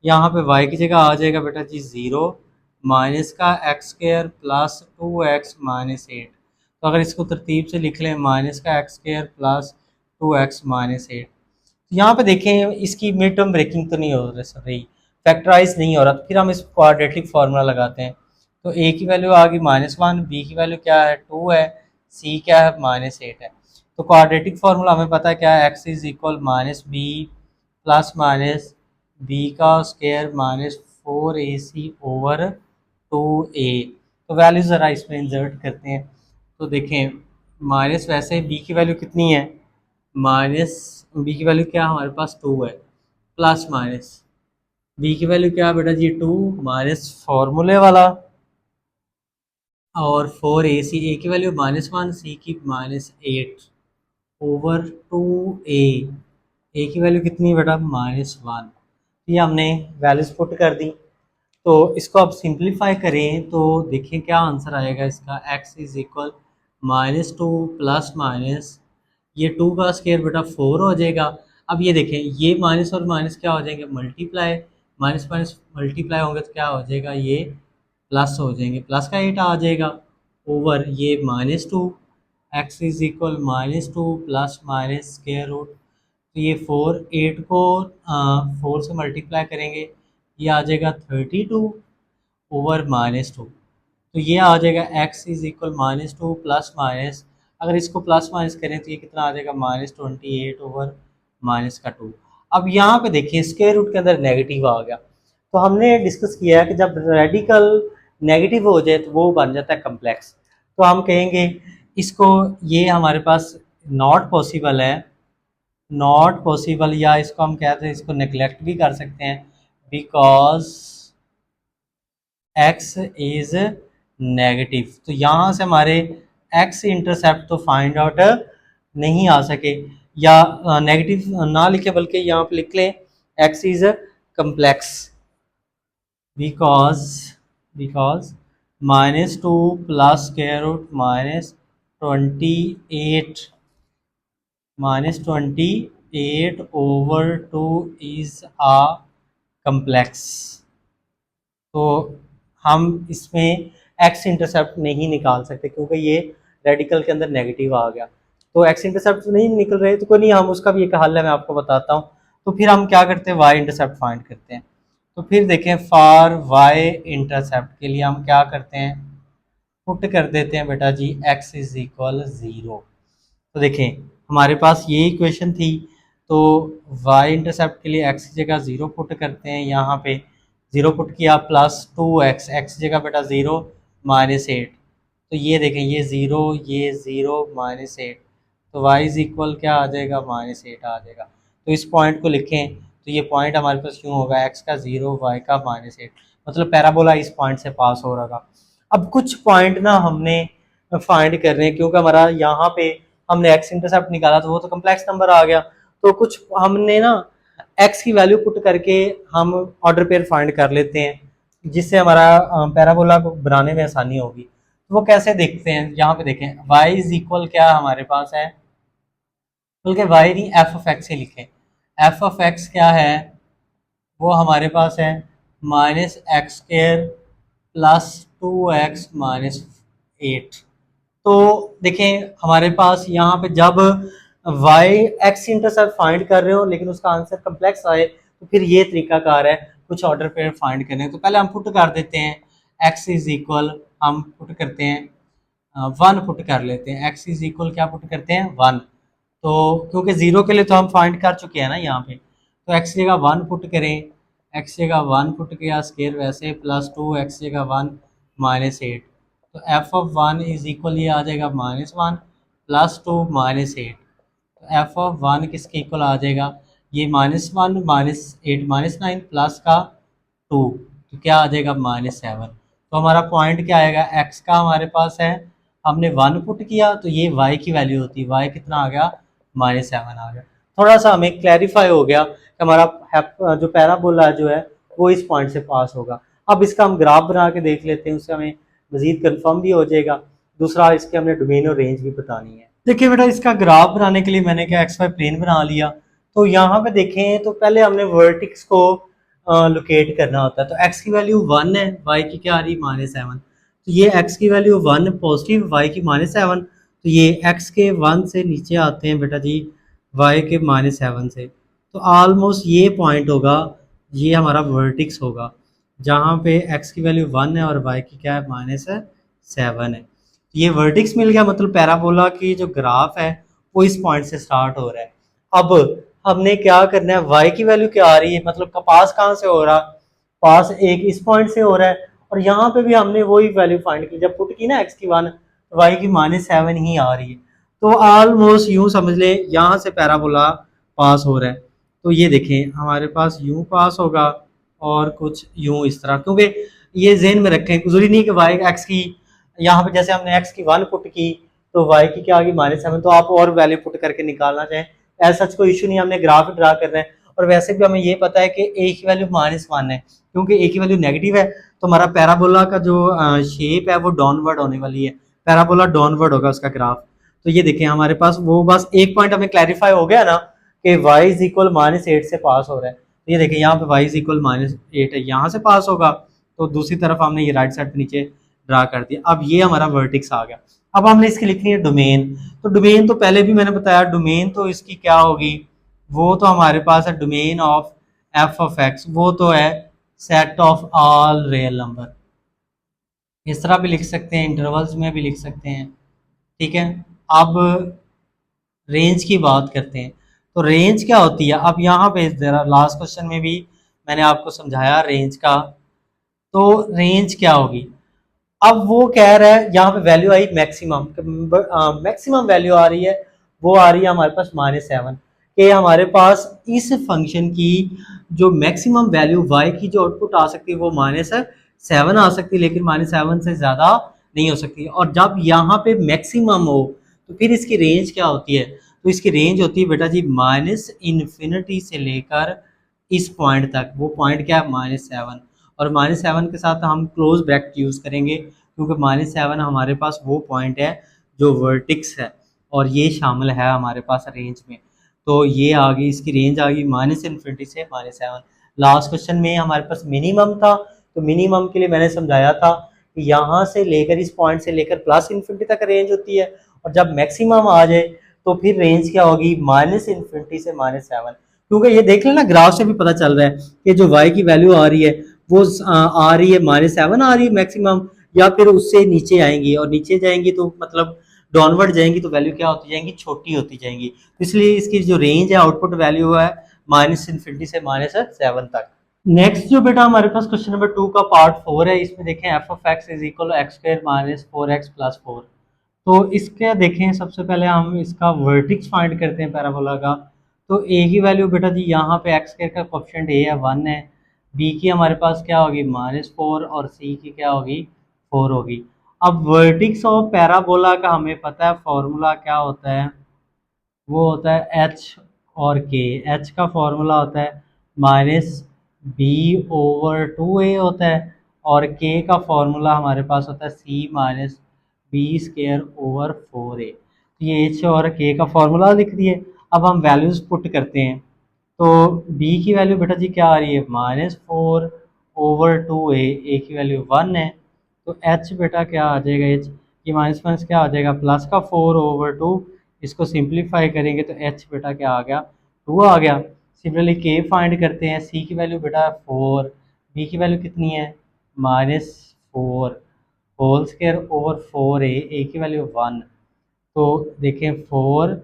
यहाँ पे y की जगह आ जाएगा बेटा जी 0 माइनस का एक्स स्क्वायर प्लस 2x - 8। तो अगर इसको तरतीब से लिख लें माइनस का एक्स स्क्वायर प्लस 2x - 8, यहाँ पे देखें इसकी मिड टर्म ब्रेकिंग तो नहीं हो रही, फैक्टराइज नहीं हो रहा, तो फिर हम इस क्वाड्रेटिक फार्मूला लगाते हैं। तो a की वैल्यू आ गई -1, b की वैल्यू क्या है 2 है, c क्या है -8 है। तो क्वाड्रेटिक फार्मूला हमें पता है क्या है, x is equal -b plus minus b का स्क्वायर -4ac/2a। तो वैल्यू ज़रा इसमें इंसर्ट करते हैं। तो देखें माइनस, वैसे बी की वैल्यू कितनी है, माइनस बी की वैल्यू क्या हमारे पास 2 है, प्लस माइनस बी की वैल्यू क्या है बेटा जी 2 माइनस फार्मूले वाला, और 4 ए की वैल्यू -1, सी की -8 ओवर 2 ए की वैल्यू कितनी बेटा -1। ये हमने वैल्यूज पुट कर दी। तो इसको अब सिंप्लीफाई करें तो देखिए क्या आंसर आएगा इसका, x is equal -2 plus minus ये 2 का स्क्वायर बेटा 4 हो जाएगा। अब ये देखें ये माइनस और माइनस क्या हो जाएंगे, मल्टीप्लाई, माइनस माइनस मल्टीप्लाई होंगे तो क्या हो जाएगा, ये प्लस हो जाएंगे, प्लस का 8 आ जाएगा ओवर ये -2, x is equal -2 plus minus square root, तो ये 4 8 को 4 से मल्टीप्लाई करेंगे, ये आ जाएगा 32 ओवर -2, तो ये आ जाएगा x is equal -2 plus minus, अगर इसको प्लस माइनस करें तो ये कितना आ जाएगा -28 ओवर -2। अब यहाँ पे देखिए स्क्वायर रूट के अंदर नेगेटिव आ गया, तो हमने डिस्कस किया है कि जब रेडिकल नेगेटिव हो जाए तो वो बन जाता है कम्प्लेक्स। तो हम कहेंगे इसको, ये हमारे पास नॉट पॉसिबल है, नॉट पॉसिबल, या इसको हम कहते हैं, इसको नेग्लेक्ट भी कर सकते हैं, बिकॉज x इज नेगेटिव। तो यहाँ से हमारे x इंटरसेप्ट तो फाइंड आउट नहीं आ सके, या नेगेटिव ना लिखे बल्कि यहाँ पे लिख लें x is complex, because -2 plus square root -28 over 2 is a complex. तो हम इसमें एक्स इंटरसेप्ट नहीं निकाल सकते क्योंकि ये रेडिकल के अंदर नेगेटिव आ गया, तो एक्स इंटरसेप्ट नहीं निकल रहे तो कोई नहीं, हम उसका भी एक हल है, मैं आपको बताता हूँ। तो फिर हम क्या करते हैं, वाई इंटरसेप्ट फाइंड करते हैं। तो फिर देखें फॉर वाई इंटरसेप्ट के लिए हम क्या करते हैं, पुट कर देते हैं बेटा जी x इज इक्वल 0। तो देखें हमारे पास ये इक्वेशन थी, तो y इंटरसेप्ट के लिए x की जगह 0 पुट करते हैं, यहाँ पे 0 पुट किया प्लस 2x, x की जगह बेटा 0 -8, तो ये देखें ये 0 ये 0 -8, तो y इज इक्वल क्या आ जाएगा -8 आ जाएगा। तो इस पॉइंट को लिखें तो ये पॉइंट हमारे पास क्यों होगा, x का 0 y का -8, मतलब पैराबोला इस पॉइंट से पास हो रहा। अब कुछ पॉइंट ना हमने फाइंड करने हैं, क्योंकि हमारा यहाँ पे हमने x इंटरसेप्ट निकाला तो वो तो कम्प्लेक्स नंबर आ गया, तो कुछ हमने ना x की वैल्यू पुट करके हम ऑर्डर पेयर फाइंड कर लेते हैं जिससे हमारा पैराबोला को बनाने में आसानी होगी। तो वो कैसे देखते हैं, यहाँ पे देखें y इज इक्वल क्या हमारे पास है, बल्कि y नहीं एफ ऑफ एक्स ही लिखें, एफ ऑफ एक्स क्या है, वो हमारे पास है -x² प्लस 2x -8। तो देखें हमारे पास यहाँ पे जब y x इंटरसेप्ट फाइंड कर रहे हो लेकिन उसका आंसर कम्प्लेक्स आए तो फिर ये तरीकाकार है कुछ ऑर्डर पेयर फाइंड करने। तो पहले हम पुट कर देते हैं x इज इक्वल, हम पुट करते हैं 1 पुट कर लेते हैं, x इज इक्वल क्या पुट करते हैं 1, तो क्योंकि 0 के लिए तो हम फाइंड कर चुके हैं ना यहाँ पे, तो x जगह 1 पुट करें, x जगह 1 पुट किया स्केयर वैसे प्लस 2 x जगह 1 -8, तो एफ ऑफ 1 इज इक्वल ये आ जाएगा -1 प्लस 2 -8, तो एफ ऑफ 1 किसके इक्वल आ जाएगा, ये -1 -8 -9 प्लस का 2, तो क्या आ जाएगा -7। तो हमारा पॉइंट क्या आएगा, x का हमारे पास है, हमने 1 पुट किया तो ये y की वैल्यू होती है, y कितना आ गया -7 आ गया। थोड़ा सा हमें क्लैरिफाई हो गया कि हमारा जो पैराबोला जो है वो इस पॉइंट से पास होगा। अब इसका हम ग्राफ बना के देख लेते हैं, उससे हमें मजीद कंफर्म भी हो जाएगा। दूसरा इसके हमने डोमेन और रेंज भी बतानी है। देखिए बेटा इसका ग्राफ बनाने के लिए मैंने क्या एक्स वाई प्लेन बना लिया, तो यहाँ पे देखें तो पहले हमने वर्टिक्स को लोकेट करना होता है, तो x की वैल्यू 1 है, y की क्या आ रही -7, तो ये x की वैल्यू 1 पॉजिटिव, y की -7, तो ये x के 1 से नीचे आते हैं बेटा जी y के -7 से, तो ऑलमोस्ट ये पॉइंट होगा, ये हमारा वर्टिक्स होगा जहाँ पे x की वैल्यू 1 है और y की क्या है -7 है। ये वर्टिक्स मिल गया, मतलब पैराबोला की जो ग्राफ है वो इस पॉइंट से स्टार्ट हो रहा है। अब हमने क्या करना है, y की वैल्यू क्या आ रही है, मतलब पास कहाँ से हो रहा, पास एक इस पॉइंट से हो रहा है और यहाँ पे भी हमने वही वैल्यू फाइंड की, जब पुट की ना x की 1 तो y की -7 ही आ रही है। तो ऑलमोस्ट यूं समझ ले यहाँ से पैराबोला पास हो रहा है। तो ये देखें हमारे पास यूं पास होगा और कुछ यूं इस तरह, क्योंकि ये जेहन में रखें जरूरी नहीं कि वाई एक्स की, यहाँ पे जैसे हमने एक्स की 1 पुट की तो वाई की क्या आ गई -7, तो आप और वैल्यू पुट करके निकालना चाहें ऐसा सच कोई इशू नहीं, हमने ग्राफ ड्रा करना है। और वैसे भी हमें ये पता है कि ए की वैल्यू -1 है, क्योंकि ए की वैल्यू नेगेटिव है तो हमारा पैराबोला का जो शेप है वो डाउनवर्ड होने वाली है, पैराबोला डाउनवर्ड होगा उसका ग्राफ। तो ये देखें हमारे पास वो बस एक पॉइंट हमें क्लैरिफाई हो गया ना कि y इज इक्वल -8 से पास हो रहा है। तो ये देखें यहाँ पे y इज इक्वल -8 है, यहाँ से पास होगा तो दूसरी तरफ हमने ये राइट साइड पे नीचे ड्रा कर दिया। अब ये हमारा वर्टिक्स आ गया। अब हमने इसकी लिखनी है डोमेन। तो डोमेन तो पहले भी मैंने बताया, डोमेन तो इसकी क्या होगी, वो तो हमारे पास है domain of f of x, वो तो है set of all real number. इस तरह भी लिख सकते हैं, इंटरवल्स में भी लिख सकते हैं, ठीक है। अब रेंज की बात करते हैं। तो रेंज क्या होती है, अब यहाँ पे जरा लास्ट क्वेश्चन में भी मैंने आपको समझाया रेंज का। तो रेंज क्या होगी, अब वो कह रहा है यहाँ पे वैल्यू आई मैक्सिमम, मैक्सिमम वैल्यू आ रही है, वो आ रही है हमारे पास -7 कि हमारे पास इस फंक्शन की जो मैक्सिमम वैल्यू y की जो आउटपुट आ सकती है वो -7 आ सकती है, लेकिन -7 से ज़्यादा नहीं हो सकती। और जब यहाँ पे मैक्सिमम हो तो फिर इसकी रेंज क्या होती है, तो इसकी रेंज होती है बेटा जी -इन्फिनिटी से लेकर इस पॉइंट तक, वो पॉइंट क्या है -7, और -7 के साथ हम क्लोज ब्रैकेट यूज़ करेंगे क्योंकि -7 हमारे पास वो पॉइंट है जो वर्टिक्स है और ये शामिल है हमारे पास रेंज में। तो ये आ गई, इसकी रेंज आ गई -इन्फिनिटी से -7। लास्ट क्वेश्चन में हमारे पास मिनिमम था, तो मिनिमम के लिए मैंने समझाया था कि यहाँ से लेकर इस पॉइंट से लेकर +इन्फिनिटी तक रेंज होती है, और जब मैक्सिमम आ जाए तो फिर रेंज क्या होगी -इन्फिनिटी से -7। क्योंकि ये देख लेना ग्राफ से भी पता चल रहा है कि जो y की वैल्यू आ रही है वो आ रही है -7 आ रही है मैक्सिमम, या फिर उससे नीचे आएंगी, और नीचे जाएंगी तो मतलब डाउनवर्ड जाएंगी तो वैल्यू क्या होती जाएंगी, छोटी होती जाएंगी। तो इसलिए इसकी जो रेंज है आउटपुट वैल्यू है -इन्फिनिटी से -7 तक। नेक्स्ट जो बेटा हमारे पास क्वेश्चन नंबर 2 का पार्ट 4 है, इसमें देखें F of x is equal x square -4x + 4। तो इसके देखें सबसे पहले हम इसका वर्टिक्स फाइंड करते हैं पैराबोला का। तो ए की वैल्यू बेटा जी यहाँ पे एक्स स्क्वायर का कोएफिशिएंट ए है 1 है, बी की हमारे पास क्या होगी -4 और सी की क्या होगी 4 होगी। अब वर्टिक्स ऑफ पैराबोला का हमें पता है फॉर्मूला क्या होता है, वो होता है एच और के। एच का फॉर्मूला होता है -b/2a होता है, और के का फॉर्मूला हमारे पास होता है c-b²/4a। ये एच और के का फॉर्मूला लिख दिए। अब हम वैल्यूज पुट करते हैं। तो b की वैल्यू बेटा जी क्या आ रही है -4/2a, a की वैल्यू 1 है, तो h बेटा क्या आ जाएगा, h ये माइनस क्या आ जाएगा प्लस का 4/2, इसको सिंप्लीफाई करेंगे तो h बेटा क्या आ गया 2 आ गया। सिमिलरली k फाइंड करते हैं, c की वैल्यू बेटा 4, b की वैल्यू कितनी है -4/4a, a की वैल्यू 1। तो देखें 4,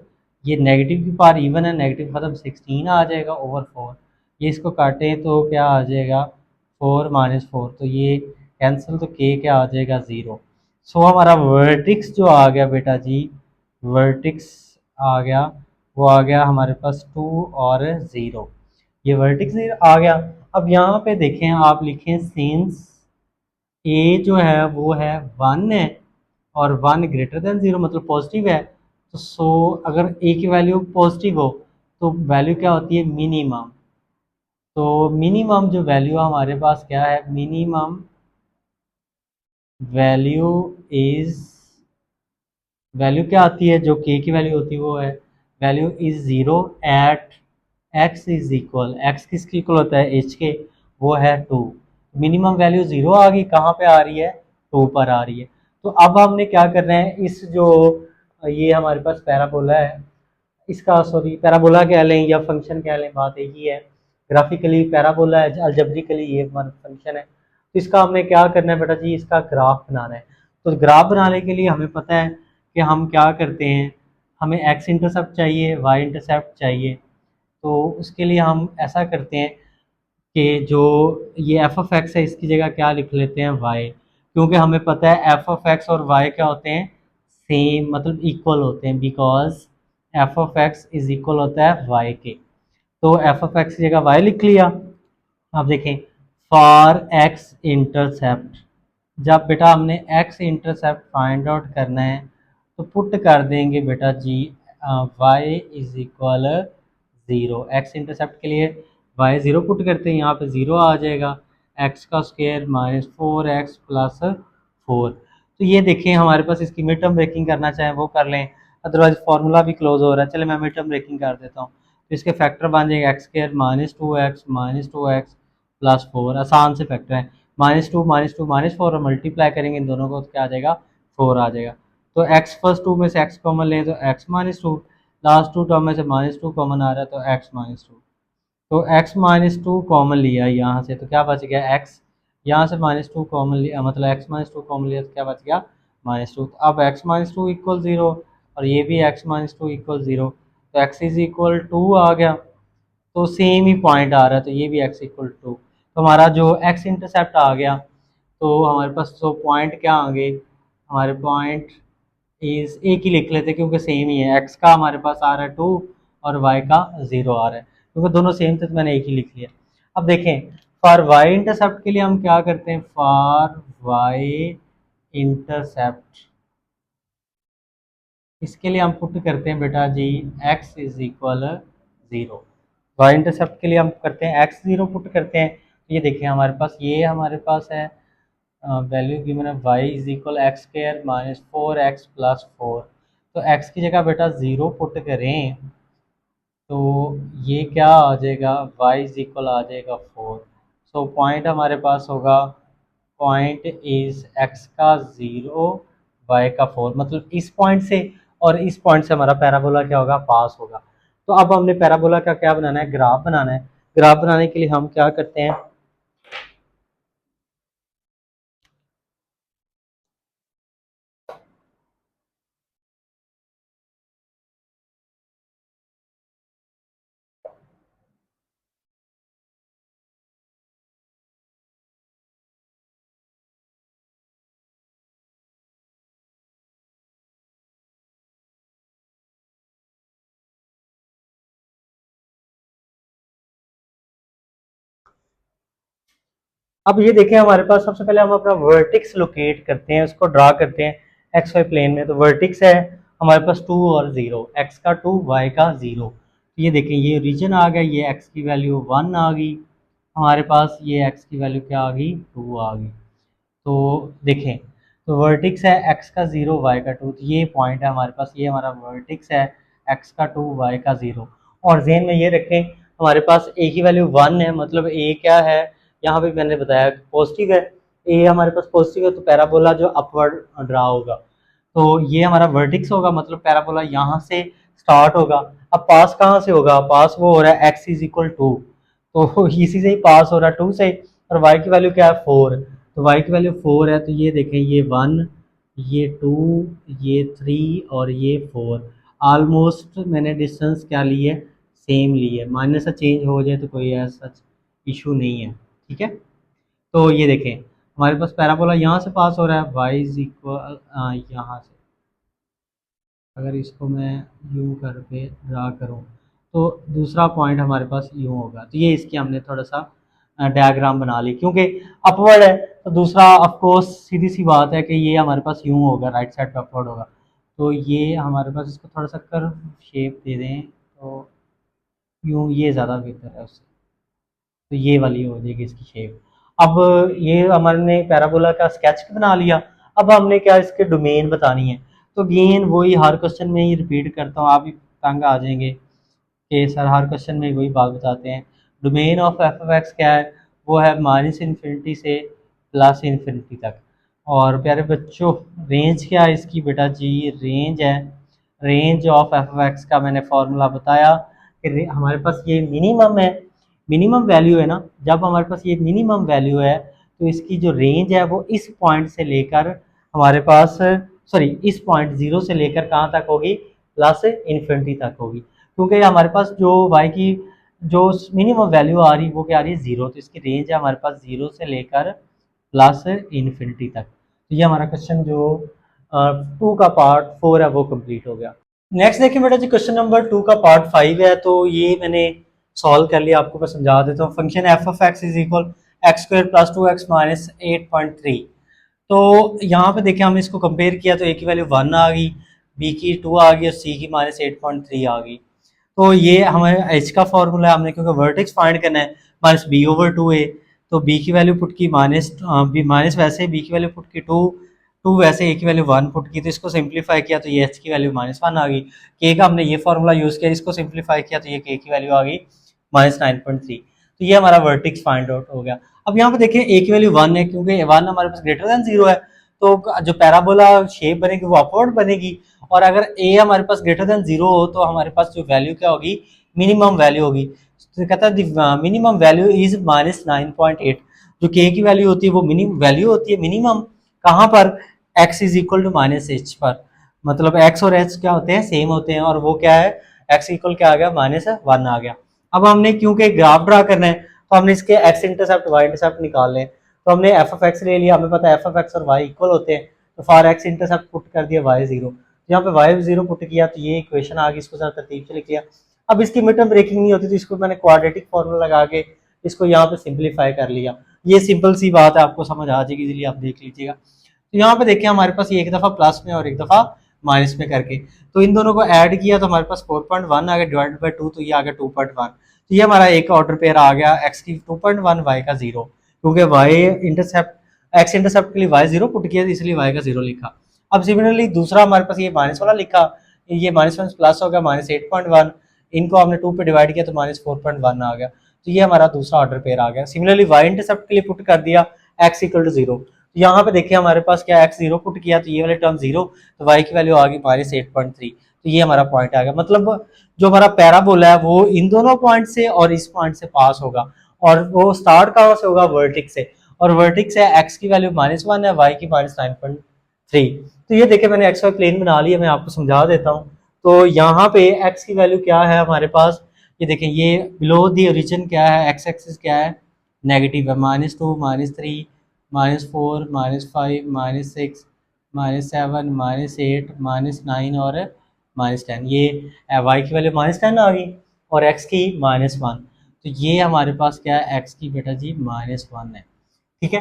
ये नेगेटिव की पावर इवन है, नेगेटिव खत्म 16 आ जाएगा ओवर 4, ये इसको काटें तो क्या आ जाएगा 4 - 4, तो ये कैंसिल, तो के क्या आ जाएगा 0। सो हमारा वर्टिक्स जो आ गया बेटा जी, वर्टिक्स आ गया, वो आ गया हमारे पास 2 और 0, ये वर्टिक्स आ गया। अब यहाँ पे देखें आप लिखें सिंस ए जो है वो है 1 है और 1 ग्रेटर देन 0 मतलब पॉजिटिव है, तो सो अगर ए की वैल्यू पॉजिटिव हो तो वैल्यू क्या होती है मिनिमम। तो मिनिमम जो वैल्यू हमारे पास क्या है, मिनिमम वैल्यू इज, वैल्यू क्या आती है जो के की वैल्यू होती है वो है value is 0 at x is equal, x किसके इक्वल होता है एच के, वो है 2। मिनिमम वैल्यू 0 आ गई, कहाँ पे आ रही है 2 पर आ रही है। तो अब हमने क्या करना है, इस जो ये हमारे पास पैराबोला है, इसका सॉरी पैराबोला कह लें या फंक्शन कह लें, बात एक ही है। ग्राफिकली पैराबोला है, अलजेब्रिकली ये फंक्शन है। तो इसका हमने क्या करना है बेटा जी, इसका ग्राफ बनाना है। तो ग्राफ बनाने के लिए हमें पता है कि हम क्या करते हैं, हमें एक्स इंटरसेप्ट चाहिए, वाई इंटरसेप्ट चाहिए। तो उसके लिए हम ऐसा करते हैं कि जो ये एफ ऑफ एक्स है इसकी जगह क्या लिख लेते हैं वाई, क्योंकि हमें पता है एफ ऑफ एक्स और वाई क्या होते हैं, सेम मतलब इक्वल होते हैं, because F of x is equal होता है वाई के। तो एफ ऑफ एक्स की जगह वाई लिख लिया। अब देखें फॉर एक्स इंटरसेप्ट, जब बेटा हमने एक्स इंटरसेप्ट फाइंड आउट करना है तो पुट कर देंगे बेटा जी y is equal zero. X intercept के लिए वाई ज़ीरो पुट करते हैं, यहाँ पे ज़ीरो आ जाएगा, एक्स का स्क्वायर माइनस 4x प्लस 4। तो ये देखें हमारे पास इसकी मिड टर्म ब्रेकिंग करना चाहें वो कर लें, अदरवाइज फार्मूला भी क्लोज हो रहा है। चले मैं मिड टर्म ब्रेकिंग कर देता हूँ, तो इसके फैक्टर बन जाएगा x square minus two x plus 4, आसान से फैक्टर है, माइनस टू माइनस 4 और मल्टीप्लाई करेंगे इन दोनों को तो क्या आ जाएगा 4 आ जाएगा। तो एक्स फर्स्ट टू में से एक्स कॉमन लें तो x minus two, last two term में से माइनस टू कॉमन आ रहा है तो एक्स माइनस टू। तो x माइनस टू कॉमन लिया यहाँ से तो क्या बच गया x, यहाँ से माइनस टू कॉमन लिया मतलब x माइनस टू कॉमन लिया तो क्या बच गया माइनस टू। तो अब x minus two equal zero और ये भी x minus two equal zero, तो x इज इक्वल टू आ गया, तो सेम ही पॉइंट आ रहा है तो ये भी x इक्वल टू। तो हमारा जो x इंटरसेप्ट आ गया, तो हमारे पास तो पॉइंट क्या आ गए, हमारे पॉइंट इज एक ही लिख लेते क्योंकि सेम ही है, x का हमारे पास आ रहा है टू और y का ज़ीरो आ रहा है, क्योंकि दोनों सेम थे तो मैंने एक ही लिख लिया। अब देखें फॉर y इंटरसेप्ट के लिए हम क्या करते हैं, फॉर y इंटरसेप्ट इसके लिए हम पुट करते हैं बेटा जी x is equal zero. Y intercept के लिए हम करते हैं x ज़ीरो पुट करते हैं, तो ये देखिए हमारे पास ये हमारे पास है वैल्यू गिवन है y is equal x square minus 4x plus 4। तो x की जगह बेटा ज़ीरो पुट करें तो ये क्या आ जाएगा y इज इक्वल आ जाएगा 4। सो पॉइंट हमारे पास होगा पॉइंट इज x का ज़ीरो y का 4, मतलब इस पॉइंट से और इस पॉइंट से हमारा पैराबोला क्या होगा पास होगा। तो अब हमने पैराबोला का क्या बनाना है, ग्राफ बनाना है। ग्राफ बनाने के लिए हम क्या करते हैं, अब ये देखें हमारे पास सबसे पहले हम अपना वर्टिक्स लोकेट करते हैं, उसको ड्रा करते हैं एक्स वाई प्लेन में। तो वर्टिक्स है हमारे पास टू और ज़ीरो, एक्स का टू वाई का ज़ीरो। तो ये देखें ये रीजन आ गया, ये एक्स की वैल्यू वन आ गई हमारे पास, ये एक्स की वैल्यू क्या आ गई टू आ गई। तो देखें तो वर्टिक्स है एक्स का ज़ीरो वाई का टू, तो ये पॉइंट है हमारे पास, ये हमारा वर्टिक्स है एक्स का टू वाई का ज़ीरो। और जेन में ये रखें हमारे पास ए की वैल्यू वन है, मतलब ए क्या है यहाँ पे मैंने बताया पॉजिटिव है, ए हमारे पास पॉजिटिव है तो पैराबोला जो अपवर्ड ड्रा होगा, तो ये हमारा वर्टिक्स होगा, मतलब पैराबोला यहाँ से स्टार्ट होगा। अब पास कहाँ से होगा, पास वो हो रहा है एक्स इज इक्वल टू, तो इसी से ही पास हो रहा है टू से, और वाई की वैल्यू क्या है फोर, तो वाई की वैल्यू फोर है, तो ये देखें ये वन, ये टू, ये थ्री और ये फोर, ऑलमोस्ट मैंने डिस्टेंस क्या ली है सेम ली है, माइनस से चेंज हो जाए तो कोई ऐसा इशू नहीं है, ठीक है। तो ये देखें हमारे पास पैराबोला यहाँ से पास हो रहा है वाई इज इक्वल यहाँ से, अगर इसको मैं यूं कर पे ड्रा करूँ तो दूसरा पॉइंट हमारे पास यूं होगा, तो ये इसकी हमने थोड़ा सा डायग्राम बना ली क्योंकि अपवर्ड है, तो दूसरा ऑफकोर्स सीधी सी बात है कि ये हमारे पास यूं होगा, राइट साइड पे अपवर्ड होगा। तो ये हमारे पास इसको थोड़ा सा कर्व शेप दे दें तो यूं ये ज़्यादा बेहतर है उससे, तो ये वाली हो जाएगी इसकी शेप। अब ये हमने पैराबोला का स्केच बना लिया, अब हमने क्या इसके डोमेन बतानी है। तो गेन वही हर क्वेश्चन में ही रिपीट करता हूँ, आप भी तंग आ जाएंगे कि सर हर क्वेश्चन में वही बात बताते हैं। Domain of f of x क्या है, वो है माइनस इन्फिनिटी से प्लस इन्फिनिटी तक। और प्यारे बच्चों रेंज क्या है इसकी बेटा जी, रेंज है, range of f of x का मैंने फॉर्मूला बताया कि हमारे पास ये मिनिमम है, मिनिमम वैल्यू है ना, जब हमारे पास ये मिनिमम वैल्यू है तो इसकी जो रेंज है वो इस पॉइंट से लेकर हमारे पास सॉरी इस पॉइंट जीरो से लेकर कहाँ तक होगी प्लस इन्फिनिटी तक होगी, क्योंकि हमारे पास जो y की जो मिनिमम वैल्यू आ रही वो क्या आ रही है, जीरो। तो इसकी रेंज है हमारे पास जीरो से लेकर प्लस इन्फिनिटी तक। तो ये हमारा क्वेश्चन जो 2 का पार्ट 4 है वो कंप्लीट हो गया। नेक्स्ट देखिए बेटा जी, क्वेश्चन नंबर 2 का पार्ट 5 है। तो ये मैंने सॉल्व कर लिया, आपको मैं समझा देता हूँ। Function F of x is equal x square plus 2x minus 8.3। तो यहाँ पे देखिए हमने इसको कंपेयर किया तो ए की वैल्यू 1 आ गई, बी की 2 आ गई और सी की माइनस 8.3 आ गई। तो ये हमारे एच का फॉर्मूला है, हमने क्योंकि वर्टेक्स फाइंड करना है माइनस बी ओवर टू ए। तो बी की वैल्यू पुट की माइनस बी माइनस, वैसे बी की वैल्यू पुट की टू, टू वैसे ए की वैल्यू 1 पुट की। तो इसको सिंप्लीफाई किया तो ये एच की वैल्यू -1 आ गई। के का हमने ये फॉर्मूला यूज़ किया, इसको सिंप्लीफाई किया तो ये के की वैल्यू आ गई -9.3। तो ये हमारा वर्टेक्स फाइंड आउट हो गया। अब यहाँ पे देखिए ए की वैल्यू 1 है, क्योंकि 1 हमारे पास ग्रेटर देन 0 है, तो जो पैराबोला शेप बनेगी वो अपवर्ड बनेगी। और अगर ए हमारे पास ग्रेटर देन 0 हो तो हमारे पास जो वैल्यू क्या होगी, मिनिमम वैल्यू होगी। तो कहता है मिनिमम वैल्यू इज -9.8। जो के की वैल्यू होती है वो मिनिमम वैल्यू होती है मिनिमम कहाँ पर, x is equal to -h पर। मतलब x और h क्या होते हैं, सेम होते हैं। और वो क्या है, x इक्वल क्या आ गया, -1 आ गया। अब हमने क्योंकि ग्राफ ड्रा करना है तो हमने इसके x इंटरसेप्ट y इंटरसेप्ट निकालने हैं। तो हमने एफ ऑफ एक्स ले लिया, हमें पता है एफ ऑफ एक्स और वाई इक्वल होते हैं। तो फॉर एक्स इंटरसेप्ट पुट कर दिया वाई जीरो, यहाँ पे वाई जीरो पुट किया तो ये इक्वेशन आ गई, इसको जरा तरतीब से लिख लिया। अब इसकी मिड टर्म ब्रेकिंग नहीं होती तो इसको मैंने क्वाड्रेटिक फॉर्मूला लगा के इसको यहाँ पे सिंप्लीफाई कर लिया। ये सिंपल सी बात है, आपको समझ आ जाएगी, इसलिए आप देख लीजिएगा। तो यहाँ पे देखिए हमारे पास ये एक दफा प्लस में और एक दफा माइनस में करके, तो इन दोनों को ऐड किया तो हमारे पास 4.1 आ गया डिवाइडेड बाई 2, तो ये आ गया 2.1। तो ये हमारा एक ऑर्डर पेयर आ गया, एक्स की 2.1, वाई का 0। क्योंकि वाई इंटरसेप्ट एक्स इंटरसेप्ट के लिए वाई 0 पुट किया इसलिए वाई का 0 लिखा। अब सिमिलरली दूसरा हमारे पास ये माइनस वाला लिखा, ये -1 प्लस हो गया -8.1, इनको हमने 2 पे डिवाइड किया तो -4.1 आ गया। तो ये हमारा दूसरा ऑर्डर पेयर आ गया। सिमिलरली वाई इंटरसेप्ट के लिए पुट कर दिया एक्स इक्वल टू 0। तो यहाँ पे देखिए हमारे पास क्या, एक्स 0 पुट किया तो ये वाले टर्म 0, तो वाई की वैल्यू आ गई -8.3। तो ये हमारा पॉइंट आ गया। मतलब जो हमारा पैराबोला है वो इन दोनों पॉइंट से और इस पॉइंट से पास होगा। और वो स्टार्ट कहाँ से होगा, वर्टिक्स से। और वर्टिक्स है एक्स की वैल्यू -1 है, वाई की -9.3। तो ये देखिए मैंने एक्स वाई प्लेन बना लिया, मैं आपको समझा देता हूँ। तो यहाँ पे एक्स की वैल्यू क्या है हमारे पास, ये देखें, ये बिलो दी ओरिजिन क्या है, एक्स एक्सिस क्या है, नेगेटिव है, -2 -3 -4 -5 -6 -7 -8 -9 और -10। ये वाई की वैल्यू -10 आ गई और एक्स की -1। तो ये हमारे पास क्या है, एक्स की बेटा जी -1 है। ठीक है,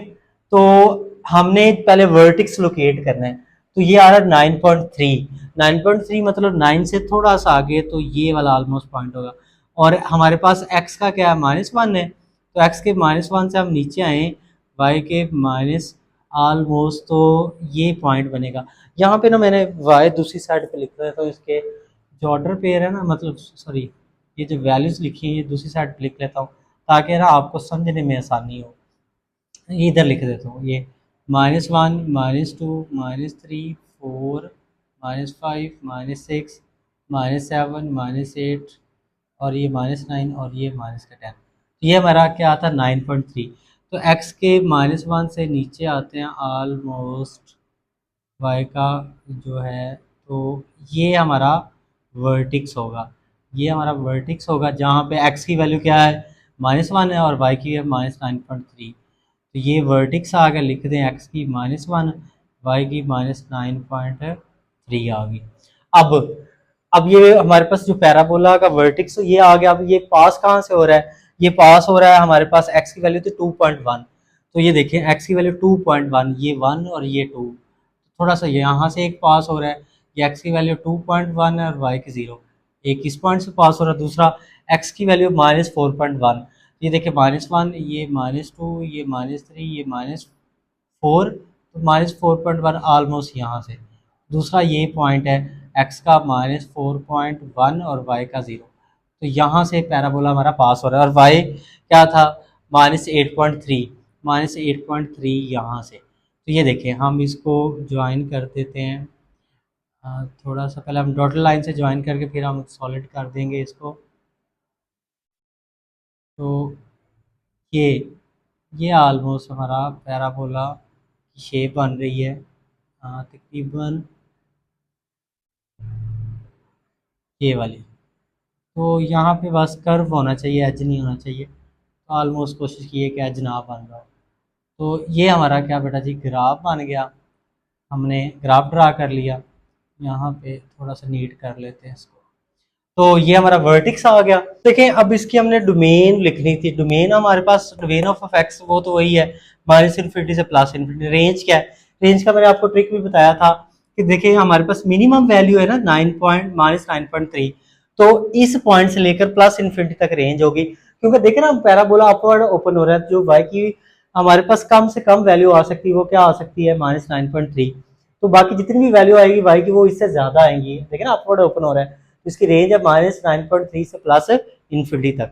तो हमने पहले वर्टिक्स लोकेट करना है। तो ये आ रहा है 9.3, 9.3 मतलब 9 से थोड़ा सा आगे, तो ये वाला ऑलमोस्ट पॉइंट होगा। और हमारे पास एक्स का क्या है, -1 है। तो एक्स के -1 से हम नीचे आए, वाई के माइनस ऑलमोस्ट, तो ये पॉइंट बनेगा। यहाँ पे ना मैंने वाई दूसरी साइड पे लिख रहा है, तो इसके जो ऑर्डर पेयर है ना, मतलब सॉरी, ये जो वैल्यूज लिखी है ये दूसरी साइड पे लिख लेता हूँ ताकि ना आपको समझने में आसानी हो। ये इधर लिख देता हूँ, ये -1 -2 -3 4 -5 -6 -7 -8 और ये -9 और ये -10। ये हमारा क्या आता है, 9.3। तो x के -1 से नीचे आते हैं ऑलमोस्ट y का जो है, तो ये हमारा वर्टिक्स होगा। ये हमारा वर्टिक्स होगा जहाँ पे x की वैल्यू क्या है, -1 है और y की है -9.3। तो ये वर्टिक्स आ गया, लिख दें x की -1, y की -9.3 आ गई। अब अब ये हमारे पास जो पैराबोला का वर्टिक्स ये आ गया। अब ये पास कहाँ से हो रहा है, ये पास हो रहा है हमारे पास, x की वैल्यू थी 2.1। तो ये देखिए x की वैल्यू 2.1, ये 1 और ये 2, थोड़ा सा यहाँ से एक पास हो रहा है। ये x की वैल्यू 2.1 है और y की 0, एक इस पॉइंट से पास हो रहा है, दूसरा x की वैल्यू -4.1। ये देखिए -1, ये -2, ये -3, ये -4, तो -4.1 ऑलमोस्ट यहाँ से। दूसरा ये पॉइंट है x का -4.1 और y का 0। तो यहाँ से पैराबोला हमारा पास हो रहा है और y क्या था, -8.3, -8.3 यहाँ से। तो ये देखिए हम इसको ज्वाइन कर देते हैं। थोड़ा सा पहले हम डॉटेड लाइन से ज्वाइन करके फिर हम सॉलिड कर देंगे इसको। तो ये ये ऑलमोस्ट हमारा पैराबोला की शेप बन रही है। तकरीबन ये वाली। तो यहाँ पे बस कर्व होना चाहिए, एज नहीं होना चाहिए। तो ऑलमोस्ट कोशिश की है कि एज ना बन रहा हो। तो ये हमारा क्या बेटा जी ग्राफ बन गया, हमने ग्राफ ड्रा कर लिया। यहाँ पे थोड़ा सा नीट कर लेते हैं इसको। तो ये हमारा वर्टिक्स आ गया। देखें अब इसकी हमने डोमेन लिखनी थी। डोमेन हमारे पास डोमेन ऑफ एक्स वो तो वही है माइनस इन्फिनिटी से प्लस इन्फिनिटी। रेंज क्या है? रेंज का मैंने आपको ट्रिक भी बताया था कि देखिए हमारे पास मिनिमम वैल्यू है ना 9.-9.3, तो इस पॉइंट से लेकर प्लस इन्फिनिटी तक रेंज होगी। क्योंकि देखे ना पैराबोला अपवर्ड ओपन हो रहा है, जो वाई की हमारे पास कम से कम वैल्यू आ सकती है वो क्या आ सकती है -9.3। तो बाकी जितनी भी वैल्यू आएगी वाई की वो इससे ज्यादा आएंगी। देखे ना अपवर्ड ओपन हो रहा है, तो इसकी रेंज है -9.3 से प्लस इन्फिनिटी तक।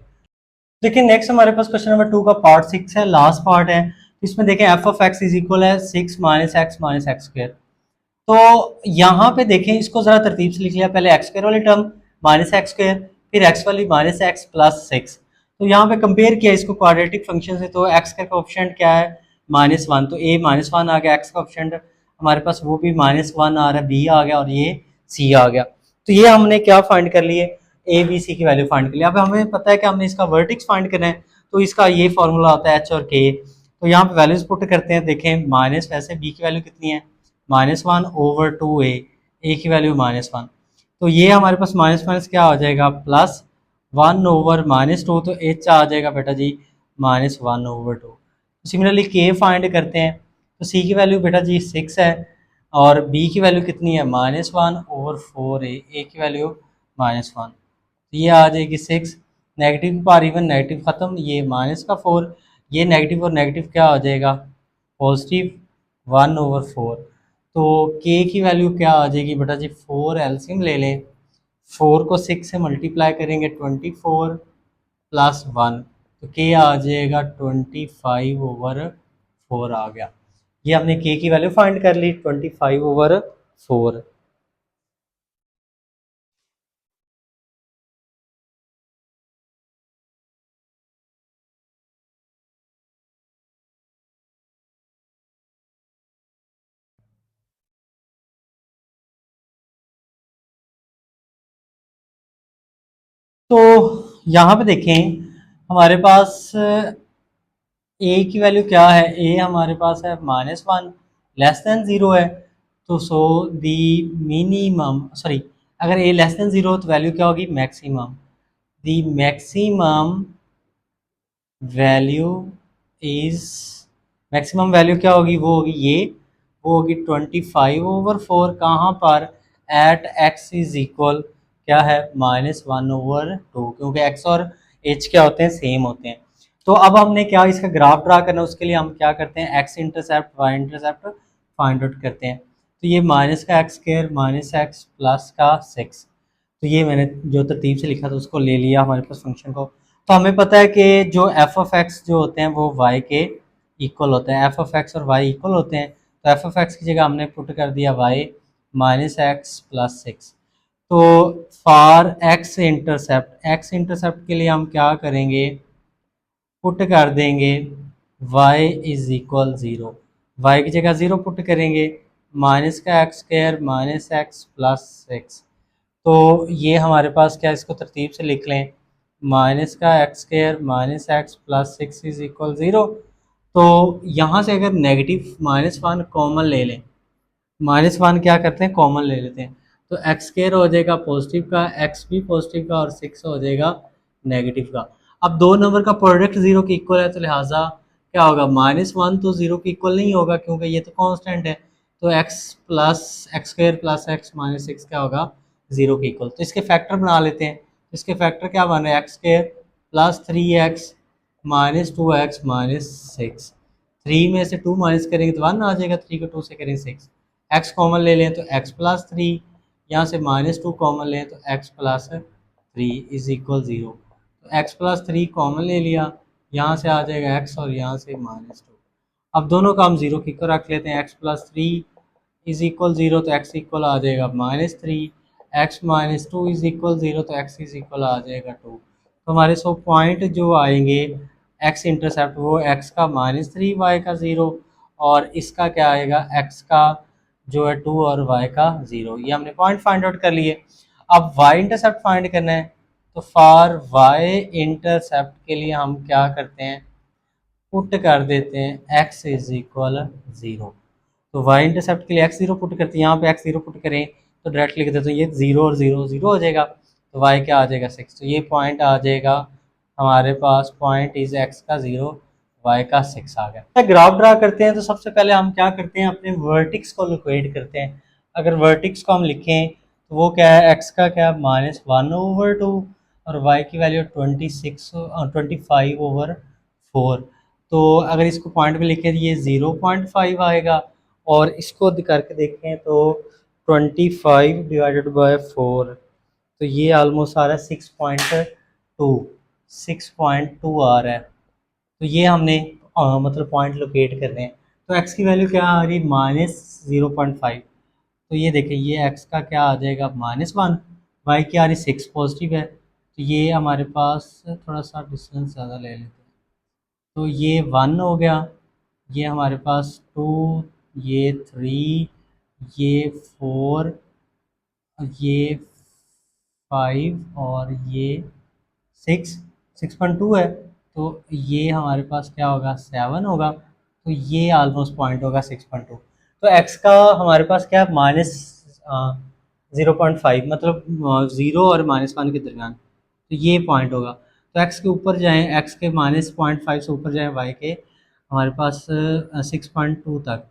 देखिए नेक्स्ट हमारे पास क्वेश्चन नंबर 2 का पार्ट 6 है, लास्ट पार्ट है। इसमें देखें F of x is equal है 6 minus x minus x square. तो यहाँ पे देखें इसको जरा तरतीब से लिख लिया। पहले एक्स स्क्वायर वाली टर्म माइनस एक्स स्क्वायर, फिर एक्स वाली माइनस एक्स प्लस 6। तो यहाँ पे कंपेयर किया इसको क्वाड्रेटिक फंक्शन से। तो एक्स का कोएफिशिएंट क्या है -1, तो ए -1 आ गया। एक्स का कोएफिशिएंट हमारे पास वो भी -1 आ रहा है, बी आ गया और ये सी आ गया। तो ये हमने क्या फाइंड कर लिए, ए बी सी की वैल्यू फाइंड कर लिया। अब हमें पता है कि हमने इसका वर्टिक्स फाइंड करना है, तो इसका ये फॉर्मूला होता है एच और के। तो यहाँ पे वैल्यूज पुट करते हैं। देखें माइनस, वैसे बी की वैल्यू कितनी है -1/2a, ए की वैल्यू -1। तो ये हमारे पास माइनस माइनस क्या हो जाएगा +1/-2, तो एच आ जाएगा बेटा जी -1/2। सिमिलरली के फाइंड करते हैं। तो सी की वैल्यू बेटा जी 6 है और बी की वैल्यू कितनी है -1/4a, ए की वैल्यू -1। तो ये आ जाएगी 6। नेगेटिव पार इवन नेगेटिव खत्म, ये -4, ये नेगेटिव और नेगेटिव क्या हो जाएगा पॉजिटिव 1/4। तो के की वैल्यू क्या आ जाएगी बेटा जी 4, एलसीएम ले लें। 4 को 6 से मल्टीप्लाई करेंगे 24 + 1, तो के आ जाएगा 25/4 आ गया। ये हमने के की वैल्यू फाइंड कर ली 25/4। तो यहाँ पे देखें हमारे पास ए की वैल्यू क्या है, ए हमारे पास है -1, लेस देन 0 है। तो सो दी मिनिमम, सॉरी, अगर ए लेस देन 0 तो वैल्यू क्या होगी maximum. The maximum value is, maximum value क्या होगी वो होगी ये, वो होगी 25/4। कहाँ पर एट एक्स इज इक्वल क्या है -1/2, क्योंकि एक्स और एच क्या होते हैं सेम होते हैं। तो अब हमने क्या इसका ग्राफ ड्रा करना है, उसके लिए हम क्या करते हैं x intercept y intercept find out करते हैं। तो ये माइनस का x square minus x plus का 6। तो ये मैंने जो तरतीब से लिखा था उसको ले लिया हमारे पास फंक्शन को। तो हमें पता है कि जो एफ ऑफ एक्स जो होते हैं वो वाई के इक्वल होते हैं। एफ ऑफ एक्स और वाई इक्वल होते हैं, तो एफ ऑफ एक्स की जगह हमने पुट कर दिया वाई -x + 6। तो फॉर एक्स इंटरसेप्ट के लिए हम क्या करेंगे, पुट कर देंगे y इज इक्वल 0। वाई की जगह 0 पुट करेंगे, माइनस का x square minus x plus 6। तो ये हमारे पास क्या, इसको तरतीब से लिख लें, माइनस का x square minus x plus 6 is equal 0। तो यहाँ से अगर नेगेटिव -1 कॉमन ले लें, -1 क्या करते हैं कॉमन ले लेते हैं, तो एक्स स्क्वायर हो जाएगा पॉजिटिव का, एक्स भी पॉजिटिव का और 6 हो जाएगा नेगेटिव का। अब दो नंबर का प्रोडक्ट 0 के इक्वल है, तो लिहाजा क्या होगा -1 तो 0 के इक्वल नहीं होगा क्योंकि ये तो कांस्टेंट है। तो x square plus x minus 6 क्या होगा 0 के इक्वल। तो इसके फैक्टर बना लेते हैं। इसके फैक्टर क्या बन रहे हैं, x square plus 3x -2x -6। 3 में से 2 माइनस करेंगे तो 1 आ जाएगा, 3 को 2 से करेंगे 6। एक्स कॉमन ले लें तो एक्स प्लस 3, यहाँ से -2 कॉमन लें तो एक्स प्लस 3 इज इक्वल 0। तो एक्स प्लस 3 कॉमन ले लिया, यहाँ से आ जाएगा एक्स और यहाँ से -2। अब दोनों का हम 0 की को रख लेते हैं। एक्स प्लस 3 इज इक्वल 0, तो एक्स इक्वल आ जाएगा -3। एक्स -2 इज इक्वल 0, तो एक्स इज इक्वल आ जाएगा 2। तो हमारे सो पॉइंट जो आएंगे एक्स इंटरसेप्ट वो एक्स का -3 वाई का 0 और इसका क्या आएगा एक्स का जो है 2 और y का 0। ये हमने पॉइंट फाइंड आउट कर लिए। अब y इंटरसेप्ट फाइंड करना है, तो फॉर वाई इंटरसेप्ट के लिए हम क्या करते हैं, पुट कर देते हैं x इज इक्वल 0। तो वाई इंटरसेप्ट के लिए x 0 पुट करते हैं, यहाँ पे x 0 पुट करें तो डायरेक्ट लिख देते हैं ये 0 और 0 0 हो जाएगा, तो y क्या आ जाएगा 6। तो ये पॉइंट आ जाएगा हमारे पास, पॉइंट इज x का 0 y का 6 आ गया। ग्राफ ड्रा करते हैं तो सबसे पहले हम क्या करते हैं, अपने वर्टिक्स को लोकेट करते हैं। अगर वर्टिक्स को हम लिखें तो वो क्या है, x का क्या -1/2 और y की वैल्यू 25/4। तो अगर इसको पॉइंट में लिखें तो ये 0.5 आएगा, और इसको करके देखें तो 25/4, तो ये ऑलमोस्ट आ रहा है 6.2 आ रहा है। तो ये हमने मतलब पॉइंट लोकेट करने हैं। तो x की वैल्यू क्या आ रही है, -0.5। तो ये देखें, ये x का क्या आ जाएगा -1, y की आ रही 6 पॉजिटिव है, तो ये हमारे पास थोड़ा सा डिस्टेंस ज़्यादा ले लेते हैं, तो ये 1 हो गया, ये हमारे पास 2, ये 3, ये 4, ये 5 और ये 6.2 है, तो ये हमारे पास क्या होगा 7 होगा, तो ये ऑलमोस्ट पॉइंट होगा 6.2। तो x का हमारे पास क्या है -0.5, मतलब 0 और -1 के दरमियान, तो ये पॉइंट होगा। तो x के ऊपर जाएं, x के -0.5 से ऊपर जाएं y के हमारे पास 6.2 तक,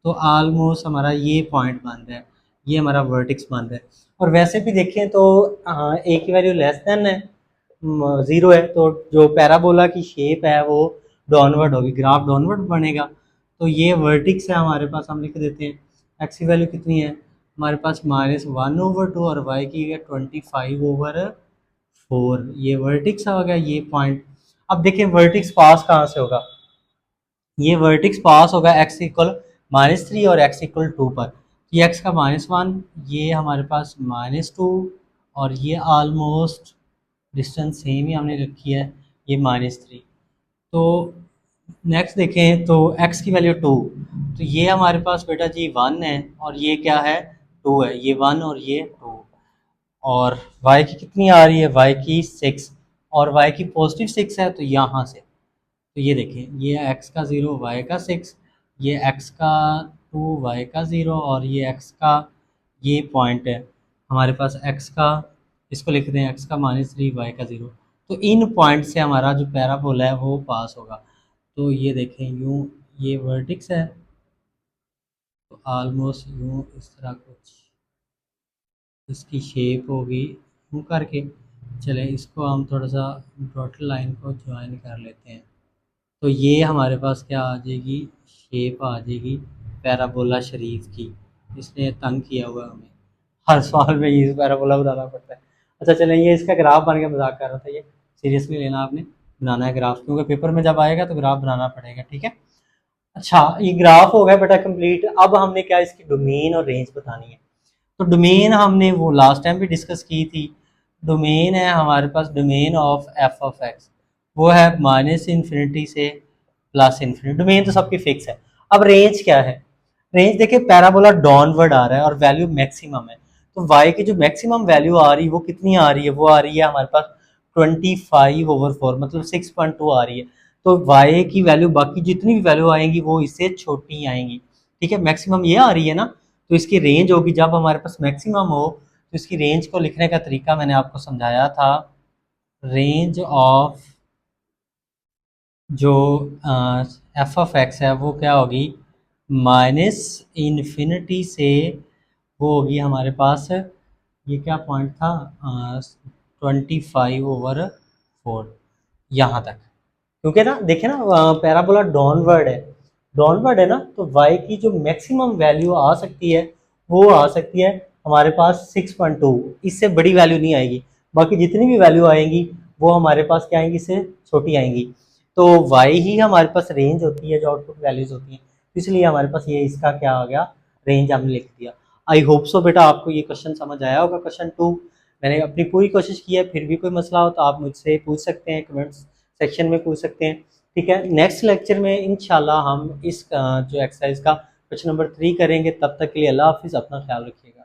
तो ऑलमोस्ट हमारा ये पॉइंट बन रहा है, ये हमारा वर्टिक्स बन रहा है। और वैसे भी देखें तो a की वैल्यू लेस देन है 0 है, तो जो पैराबोला की शेप है वो डाउनवर्ड होगी, ग्राफ डाउनवर्ड बनेगा। तो ये वर्टिक्स है हमारे पास, हम लिख देते हैं x की वैल्यू कितनी है हमारे पास -1/2 और y की है 25/4, ये वर्टिक्स आ गया, ये पॉइंट। अब देखिए वर्टिक्स पास कहाँ से होगा, ये वर्टिक्स पास होगा x इक्वल -3 और x इक्वल 2 पर। ये x का -1, ये हमारे पास -2, और ये ऑलमोस्ट डिस्टेंस सेम ही हमने रखी है, ये -3। तो नेक्स्ट देखें तो x की वैल्यू 2, तो ये हमारे पास बेटा जी 1 है, और ये क्या है 2 है, ये 1 और ये 2। और y की कितनी आ रही है, y की 6, और y की पॉजिटिव 6 है, तो यहाँ से तो ये देखें, ये x का 0 y का 6, ये x का 2 y का 0, और ये x का ये पॉइंट है हमारे पास x का, इसको लिखते हैं x का -3 y का 0। तो इन पॉइंट से हमारा जो पैराबोला है वो पास होगा। तो ये देखें यूँ, ये वर्टिक्स है, तो ऑलमोस्ट यूँ इस तरह कुछ इसकी शेप होगी यूँ करके। चलें इसको हम थोड़ा सा डॉटेड लाइन को ज्वाइन कर लेते हैं, तो ये हमारे पास क्या आ जाएगी, शेप आ जाएगी पैराबोला शरीफ की। इसने तंग किया हुआ है हमें, हर सवाल में ये पैराबोला बनाना पड़ता है। अच्छा चलें, ये इसका ग्राफ बन के मजाक कर रहा था, ये सीरियसली लेना आपने, बनाना है ग्राफ, क्योंकि पेपर में जब आएगा तो ग्राफ बनाना पड़ेगा, ठीक है। अच्छा ये ग्राफ हो गया बेटा कंप्लीट। अब हमने क्या इसकी डोमेन और रेंज बतानी है। तो डोमेन हमने वो लास्ट टाइम भी डिस्कस की थी। डोमेन है हमारे पास, domain of f of x वो है -इन्फिनिटी से +इन्फिनिटी। डोमेन तो सबकी फिक्स है। अब रेंज क्या है, रेंज देखिए पैराबोला डाउनवर्ड आ रहा है और वैल्यू मैक्सिमम है, तो y की जो मैक्सिमम वैल्यू आ रही है वो कितनी आ रही है, वो आ रही है हमारे पास 25/4, मतलब 6.2 आ रही है। तो y की वैल्यू बाकी जितनी भी वैल्यू आएंगी वो इससे छोटी आएंगी, ठीक है। मैक्सिमम ये आ रही है ना, तो इसकी रेंज होगी, जब हमारे पास मैक्सिमम हो तो इसकी रेंज को लिखने का तरीका मैंने आपको समझाया था। रेंज ऑफ जो एफ ऑफ एक्स है वो क्या होगी, -इन्फिनिटी से वो होगी हमारे पास, ये क्या पॉइंट था 25/4 यहाँ तक। क्योंकि ना देखे ना पैराबोला डाउनवर्ड है ना, तो y की जो मैक्सिमम वैल्यू आ सकती है वो आ सकती है हमारे पास 6.2, इससे बड़ी वैल्यू नहीं आएगी। बाकी जितनी भी वैल्यू आएंगी वो हमारे पास क्या आएंगी, इससे छोटी आएंगी। तो y ही हमारे पास रेंज होती है, जो आउटपुट वैल्यूज होती हैं, इसलिए हमारे पास ये इसका क्या आ गया, रेंज हमने लिख दिया। आई होप सो बेटा आपको ये क्वेश्चन समझ आया होगा। क्वेश्चन 2 मैंने अपनी पूरी कोशिश की है, फिर भी कोई मसला हो तो आप मुझसे पूछ सकते हैं, कमेंट्स सेक्शन में पूछ सकते हैं, ठीक है। नेक्स्ट लेक्चर में इंशाल्लाह हम इस जो एक्सरसाइज का क्वेश्चन नंबर 3 करेंगे। तब तक के लिए अल्लाह हाफिज़, अपना ख्याल रखिएगा।